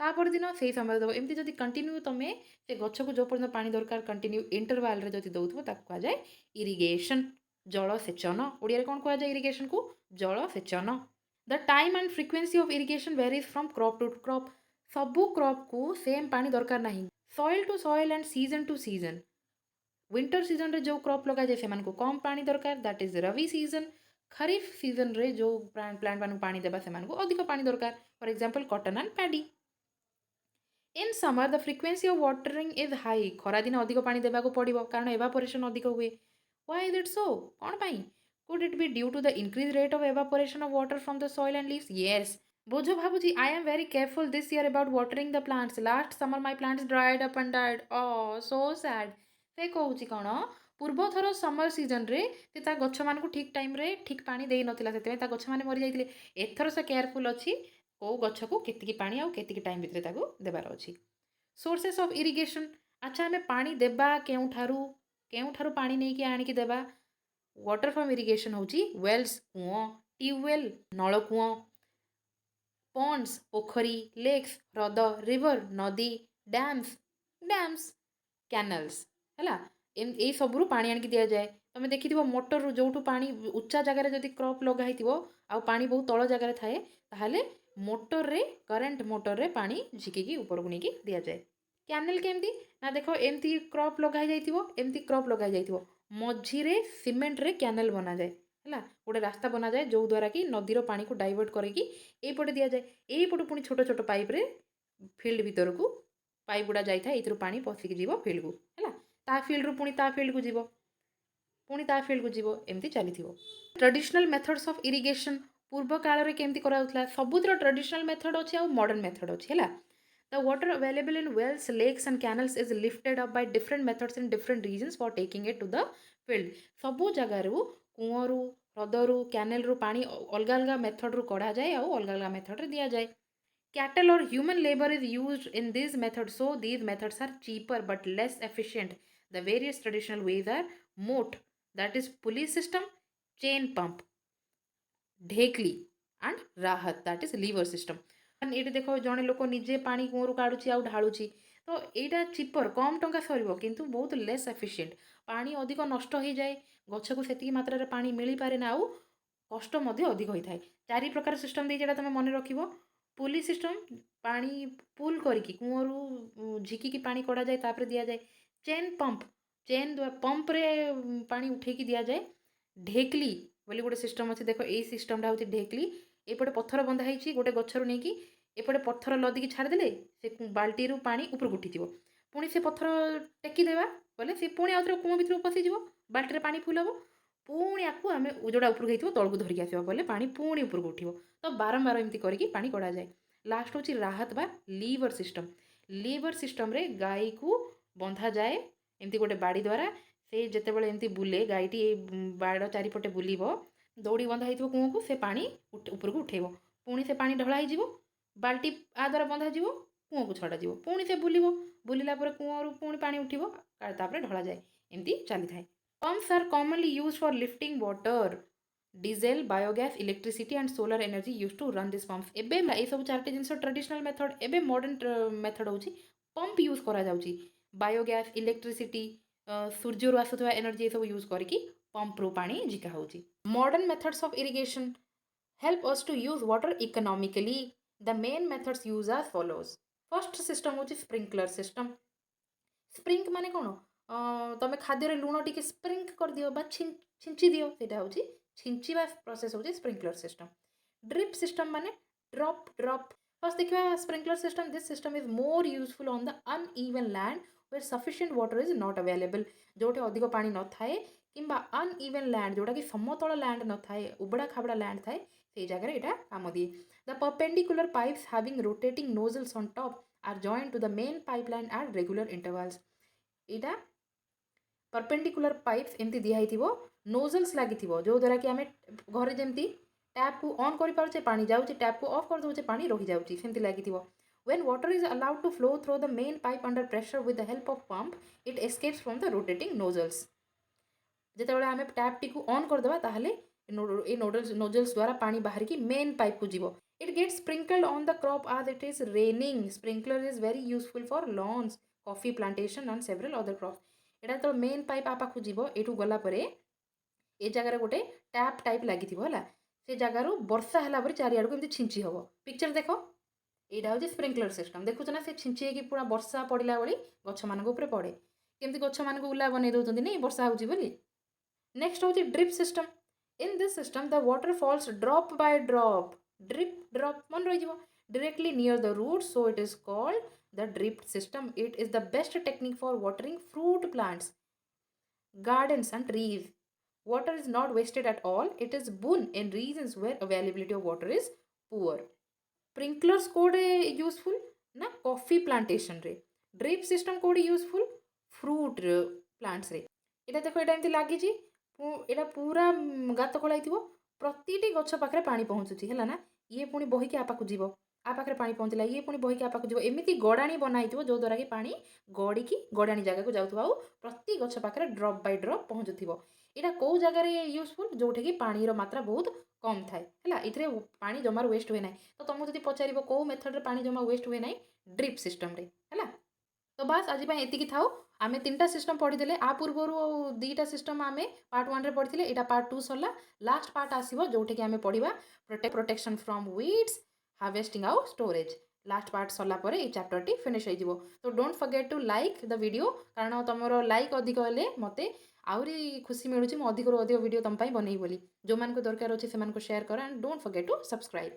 तापर दिन सेही समय दबो एमती जदि कंटिन्यू तमे से गछ को जो पर्यंत पानी दरकार कंटिन्यू इंटरवल रे जदि दउथबो ताको कुहा जाय इरिगेशन जलसेचन। ओडिया रे कोन कुहा जाय इरिगेशन को जलसेचन। The time and frequency of irrigation varies from crop to crop. सबू क्रॉप को सेम पानी दरकार नहीं। Soil to soil and season to season. Winter season रे जो क्रॉप लगा जाए सेमान को कम पानी दरकार that is rabi season. Kharif season रे जो प्लांट मान पानी देबा सेमान को अधिक पानी दरकार for example cotton and paddy. In summer the frequency of watering is high. खरा दिन अधिक पानी देबा को पड़िबो कारण एवापोरेशन अधिक हुए। व्हाई इज इट सो कौन पाई। Could it be due to the increase rate of evaporation of water from the soil and leaves. Yes बोझो भाबुजी I am very careful this year about watering the plants. Last summer my plants dried up and died oh so sad. से कहूची कौन पूर्व थर summer season रे से ता गछ मान को ठीक टाइम रे ठीक पानी देई नथिला सेते ता गछ माने मरि जाइतिले। एथर से केयरफुल अछि को गछ को केतिकी पानी आ केतिकी टाइम भितरे ताको देबार अछि। Sources of irrigation. अच्छा हमें पानी देबा केउठारु पानी नहीं कि आनिकी देबा। वाटर फ्रॉम इरिगेशन होची वेल्स कुओ ट्यूबवेल नलकुओ पॉन्ड्स पोखरी लेक्स ह्रद रिवर नदी डैम्स डैम्स कैनल्स है यही सबरू पानी आनिकी दि जाए। तुम देखि मोटर जो पानी उच्चा जगार जदि क्रॉप लगाई आ पानी बहुत तल जगार थाए ताहले मोटर रे करेंट मोटर रे पानी झिकी ऊपर को नहीं दि जाए। कैनल केमती ना देख एमती क्रॉप लगाई जाइथिबो एमती क्रॉप लगाई जाइथिबो मझीरे सीमेंट रे कैनल बना जाए है गोटे रास्ता बना जाए जो द्वारा कि नदीर पानी को डाइवर्ट करके एपटे दि जाए। एपटू पुणी छोट छोट पाइप रे फील्ड भीतर को पाइप गुड़ा जाए ये पानी पशिकी जीव फील्ड को है ता फील्ड रू पुणी ता फील्ड को जीव पुणी ता फील्ड को जीव एमती चली। ट्रेडिशनल मेथड्स ऑफ इरिगेशन पूर्व काल रे केमती कराउथला सबुतिर ट्रेडिशनल मेथड अच्छी आ मॉडर्न मेथड अच्छी है। The water available in wells, lakes and canals is lifted up by different methods in different regions for taking it to the field. सबू जगार कुआरू ह्रदरू canal रू पानी अलग अलग मेथड रू कढ़ा जाए और अलग अलग मेथड रे दिया जाए। Cattle or human labor is used in these methods, so these methods are cheaper but less efficient The various traditional ways are moat, that is pulley system, chain pump, ढेकली and राहत, that is lever system. ଏଇଠି ଦେଖ ଜଣେ ଲୋକ ନିଜେ ପାଣି କୂଅରୁ କାଢୁଛି ଆଉ ଢାଳୁଛି, ତ ଏଇଟା ଚିପର, କମ୍ ଟଙ୍କା ସରିବ କିନ୍ତୁ ବହୁତ ଲେସ୍ ଏଫିସିଏଣ୍ଟ। ପାଣି ଅଧିକ ନଷ୍ଟ ହେଇଯାଏ, ଗଛକୁ ସେତିକି ମାତ୍ରାରେ ପାଣି ମିଳିପାରେ ନା, ଆଉ କଷ୍ଟ ମଧ୍ୟ ଅଧିକ ହୋଇଥାଏ। 4 ପ୍ରକାର ସିଷ୍ଟମ ଦେଇଛି, ଏଇଟା ତମେ ମନେ ରଖିବ। ପୁଲି ସିଷ୍ଟମ, ପାଣି ପୁଲ୍ କରିକି କୂଅରୁ ଝିକିକି ପାଣି କଢ଼ାଯାଏ, ତାପରେ ଦିଆଯାଏ। ଚେନ୍ ପମ୍ପ, ଚେନ୍ ପମ୍ପରେ ପାଣି ଉଠେଇକି ଦିଆଯାଏ। ଢେକଲି ବୋଲି ଗୋଟେ ସିଷ୍ଟମ ଅଛି, ଦେଖ ଏଇ ସିଷ୍ଟମଟା ହେଉଛି ଢେକଲି। ଏପଟେ ପଥର ବନ୍ଧା ହେଇଛି, ଗୋଟେ ଗଛରୁ ନେଇକି ଏପଟେ ପଥର ଲଦିକି ଛାଡ଼ିଦେଲେ ସେ ବାଲ୍ଟିରୁ ପାଣି ଉପରକୁ ଉଠିଯିବ। ପୁଣି ସେ ପଥର ଟେକିଦେବା ବୋଲେ ସେ ପୁଣି ଆଉଥରେ କୂଅ ଭିତରକୁ ପଶିଯିବ, ବାଲ୍ଟିରେ ପାଣି ଫୁଲ୍ ହେବ। ପୁଣି ଆକୁ ଆମେ ଯେଉଁଟା ଉପରକୁ ହେଇଥିବ ତଳକୁ ଧରିକି ଆସିବା ବୋଲେ ପାଣି ପୁଣି ଉପରକୁ ଉଠିବ। ତ ବାରମ୍ବାର ଏମିତି କରିକି ପାଣି କଢ଼ାଯାଏ। ଲାଷ୍ଟ ହେଉଛି ରାହତ ବା ଲିଭର ସିଷ୍ଟମ। ଲିଭର ସିଷ୍ଟମରେ ଗାଈକୁ ବନ୍ଧାଯାଏ ଏମିତି ଗୋଟେ ବାଡ଼ି ଦ୍ୱାରା। ସେ ଯେତେବେଳେ ଏମିତି ବୁଲେ, ଗାଈଟି ଏଇ ବାଡ଼ ଚାରିପଟେ ବୁଲିବ, ଦୌଡ଼ି ବନ୍ଧା ହେଇଥିବ କୂଅକୁ, ସେ ପାଣି ଉପରକୁ ଉଠେଇବ। ପୁଣି ସେ ପାଣି ଢଳା ହେଇଯିବ, ବାଲ୍ଟି ଆ ଦ୍ୱାରା ବନ୍ଧାଯିବ, କୂଅକୁ ଛଡ଼ାଯିବ। ପୁଣି ସେ ବୁଲିବ, ବୁଲିଲା ପରେ କୂଅରୁ ପୁଣି ପାଣି ଉଠିବ, ତାପରେ ଢଳାଯାଏ। ଏମିତି ଚାଲିଥାଏ। Pumps are commonly used for lifting water. Diesel, biogas, electricity and solar energy used to run these pumps. ଏବେ এই ସବୁ ଚାରିଟି ଜିନିଷ ଟ୍ରାଡିସନାଲ ମେଥଡ଼, ଏବେ ମଡର୍ଣ୍ଣ ମେଥଡ଼ ହେଉଛି ପମ୍ପ ୟୁଜ୍ କରାଯାଉଛି। ବାୟୋଗ୍ୟାସ୍, ଇଲେକ୍ଟ୍ରିସିଟି, ସୂର୍ଯ୍ୟରୁ ଆସୁଥିବା ଏନର୍ଜି ଏସବୁ ୟୁଜ୍ କରିକି ପମ୍ପରୁ ପାଣି ଝିକା ହେଉଛି। Modern methods of irrigation help us to use water economically. The main methods used as follows. First system ହେଉଛି sprinkler system. ସ୍ପ୍ରିଙ୍କ ମାନେ କ'ଣ? ତମେ ଖାଦ୍ୟରେ ଲୁଣ ଟିକେ ସ୍ପ୍ରିଙ୍କ କରିଦିଅ ବା ଛିଞ୍ଚି ଦିଅ, ସେଇଟା ହେଉଛି ଛିଞ୍ଚିବା ପ୍ରୋସେସ୍ ହେଉଛି ସ୍ପ୍ରିଙ୍କଲର ସିଷ୍ଟମ। ଡ୍ରିପ୍ ସିଷ୍ଟମ ମାନେ ଡ୍ରପ୍ ଡ୍ରପ୍। ଫାର୍ଷ୍ଟ ଦେଖିବା sprinkler system. This system is more useful on the uneven land where sufficient water is not available. ଯେଉଁଠି ଅଧିକ ପାଣି ନଥାଏ କିମ୍ବା ଅନଇଭେନ୍ ଲ୍ୟାଣ୍ଡ, ଯେଉଁଟାକି ସମତଳ ଲ୍ୟାଣ୍ଡ ନଥାଏ, ଉବଡ଼ା ଖାବଡ଼ା ଲ୍ୟାଣ୍ଡ ଥାଏ, ସେଇ ଜାଗାରେ ଏଇଟା କାମ ଦିଏ। ଦ perpendicular pipes having rotating nozzles on top are joined to the main pipeline at regular intervals. ଏଇଟା perpendicular pipes ଏମିତି ଦିଆ ହେଇଥିବ, ନୋଜଲ୍ସ ଲାଗିଥିବ, ଯେଉଁଦ୍ୱାରା କି ଆମେ ଘରେ ଯେମିତି ଟ୍ୟାପ୍କୁ ଅନ୍ କରିପାରୁଛେ, ପାଣି ଯାଉଛି, ଟ୍ୟାପ୍କୁ ଅଫ୍ କରିଦେଉଛେ, ପାଣି ରହିଯାଉଛି, ସେମିତି ଲାଗିଥିବ। When water is allowed to flow through the main pipe under pressure with the help of pump, it escapes from the rotating nozzles. ଯେତେବେଳେ ଆମେ ଟ୍ୟାପ୍ଟିକୁ ଅନ୍ କରିଦେବା, ତାହେଲେ ଏ ନୋଜଲ୍ସ ଦ୍ୱାରା ପାଣି ବାହାରିକି ମେନ୍ ପାଇପ୍କୁ ଯିବ। It gets sprinkled on the crop as it is raining. Sprinkler is very useful for lawns, coffee plantation and several other crops. ଏଇଟା ଯେତେବେଳେ ମେନ୍ ପାଇପ୍ ଆ ପାଖକୁ ଯିବ, ଏଇଠୁ ଗଲା ପରେ ଏ ଜାଗାରେ ଗୋଟେ ଟ୍ୟାପ୍ ଟାଇପ୍ ଲାଗିଥିବ ହେଲା, ସେ ଜାଗାରୁ ବର୍ଷା ହେଲା ପରେ ଚାରିଆଡ଼କୁ ଏମିତି ଛିଞ୍ଚି ହେବ। ପିକ୍ଚର ଦେଖ, ଏଇଟା ହେଉଛି ସ୍ପ୍ରିଙ୍କଲର ସିଷ୍ଟମ। ଦେଖୁଛ ନା, ସେ ଛିଞ୍ଚି ହେଇକି ପୁରା ବର୍ଷା ପଡ଼ିଲା ଭଳି ଗଛମାନଙ୍କ ଉପରେ ପଡ଼େ। କେମିତି ଗଛମାନଙ୍କୁ ଉଲା ବନେଇ ଦେଉଛନ୍ତି ନାଇଁ, ବର୍ଷା ହେଉଛି ବୋଲି। ନେକ୍ସଟ ହେଉଛି drip system. In this system, the water falls drop by drop. Drip, drop, ମନେ ରହିଯିବ, directly near the roots, so it is called the drip system. It is the best technique for watering fruit plants, gardens and trees. Water is not wasted at all. It is boon in regions where availability of water is poor. Sprinklers କୋଉଠି useful ନା coffee ପ୍ଲାଣ୍ଟେସନରେ। Drip system କୋଉଠି useful? Fruit ପ୍ଲାଣ୍ଟସରେ। ଏଇଟା ଦେଖ, ଏଇଟା ଏମିତି ଲାଗିଛି, ଏଇଟା ପୁରା ଗାତ ଖୋଳା ହେଇଥିବ, ପ୍ରତିଟି ଗଛ ପାଖରେ ପାଣି ପହଞ୍ଚୁଛି ହେଲା ନା। ଇଏ ପୁଣି ବହିକି ଆ ପାଖକୁ ଯିବ, ଆ ପାଖରେ ପାଣି ପହଞ୍ଚିଲା, ଇଏ ପୁଣି ବହିକି ଆ ପାଖକୁ ଯିବ। ଏମିତି ଗଡ଼ାଣି ବନା ହେଇଥିବ, ଯେଉଁଦ୍ୱାରା କି ପାଣି ଗଡ଼ିକି ଗଡ଼ାଣି ଜାଗାକୁ ଯାଉଥିବ, ଆଉ ପ୍ରତି ଗଛ ପାଖରେ ଡ୍ରପ୍ ବାଇ ଡ୍ରପ୍ ପହଞ୍ଚୁଥିବ। ଏଇଟା କେଉଁ ଜାଗାରେ ୟୁଜଫୁଲ୍? ଯେଉଁଠିକି ପାଣିର ମାତ୍ରା ବହୁତ କମ୍ ଥାଏ ହେଲା, ଏଥିରେ ପାଣି ଜମାରୁ ୱେଷ୍ଟ ହୁଏ ନାହିଁ। ତ ତୁମକୁ ଯଦି ପଚାରିବ କେଉଁ ମେଥଡ଼ରେ ପାଣି ଜମା ୱେଷ୍ଟ ହୁଏ ନାହିଁ, ଡ୍ରିପ୍ ସିଷ୍ଟମରେ ହେଲା। ତ ବାସ୍ ଆଜି ପାଇଁ ଏତିକି ଥାଉ। ଆମେ 3ଟା ସିଷ୍ଟମ ପଢ଼ିଦେଲେ। ଆ ପୂର୍ବରୁ 2ଟା ସିଷ୍ଟମ ଆମେ ପାର୍ଟ 1ରେ ପଢ଼ିଥିଲେ, ଏଇଟା ପାର୍ଟ 2 ସରିଲା। ଲାଷ୍ଟ ପାର୍ଟ ଆସିବ ଯେଉଁଠିକି ଆମେ ପଢ଼ିବା ପ୍ରୋଟେକ୍ସନ୍ ଫ୍ରମ୍ ୱିଡ୍ସ, ହାର୍ଭେଷ୍ଟିଂ ଆଉ ଷ୍ଟୋରେଜ୍। ଲାଷ୍ଟ ପାର୍ଟ ସରିଲା ପରେ ଏଇ ଚାପ୍ଟରଟି ଫିନିଶ୍ ହେଇଯିବ। ତ don't forget to like the video, କାରଣ ତୁମର ଲାଇକ୍ ଅଧିକ ହେଲେ ମୋତେ ଆହୁରି ଖୁସି ମିଳୁଛି, ମୁଁ ଅଧିକରୁ ଅଧିକ ଭିଡ଼ିଓ ତୁମ ପାଇଁ ବନେଇବି ବୋଲି। ଯେଉଁମାନଙ୍କୁ ଦରକାର ଅଛି ସେମାନଙ୍କୁ ସେୟାର କର, and don't forget to subscribe.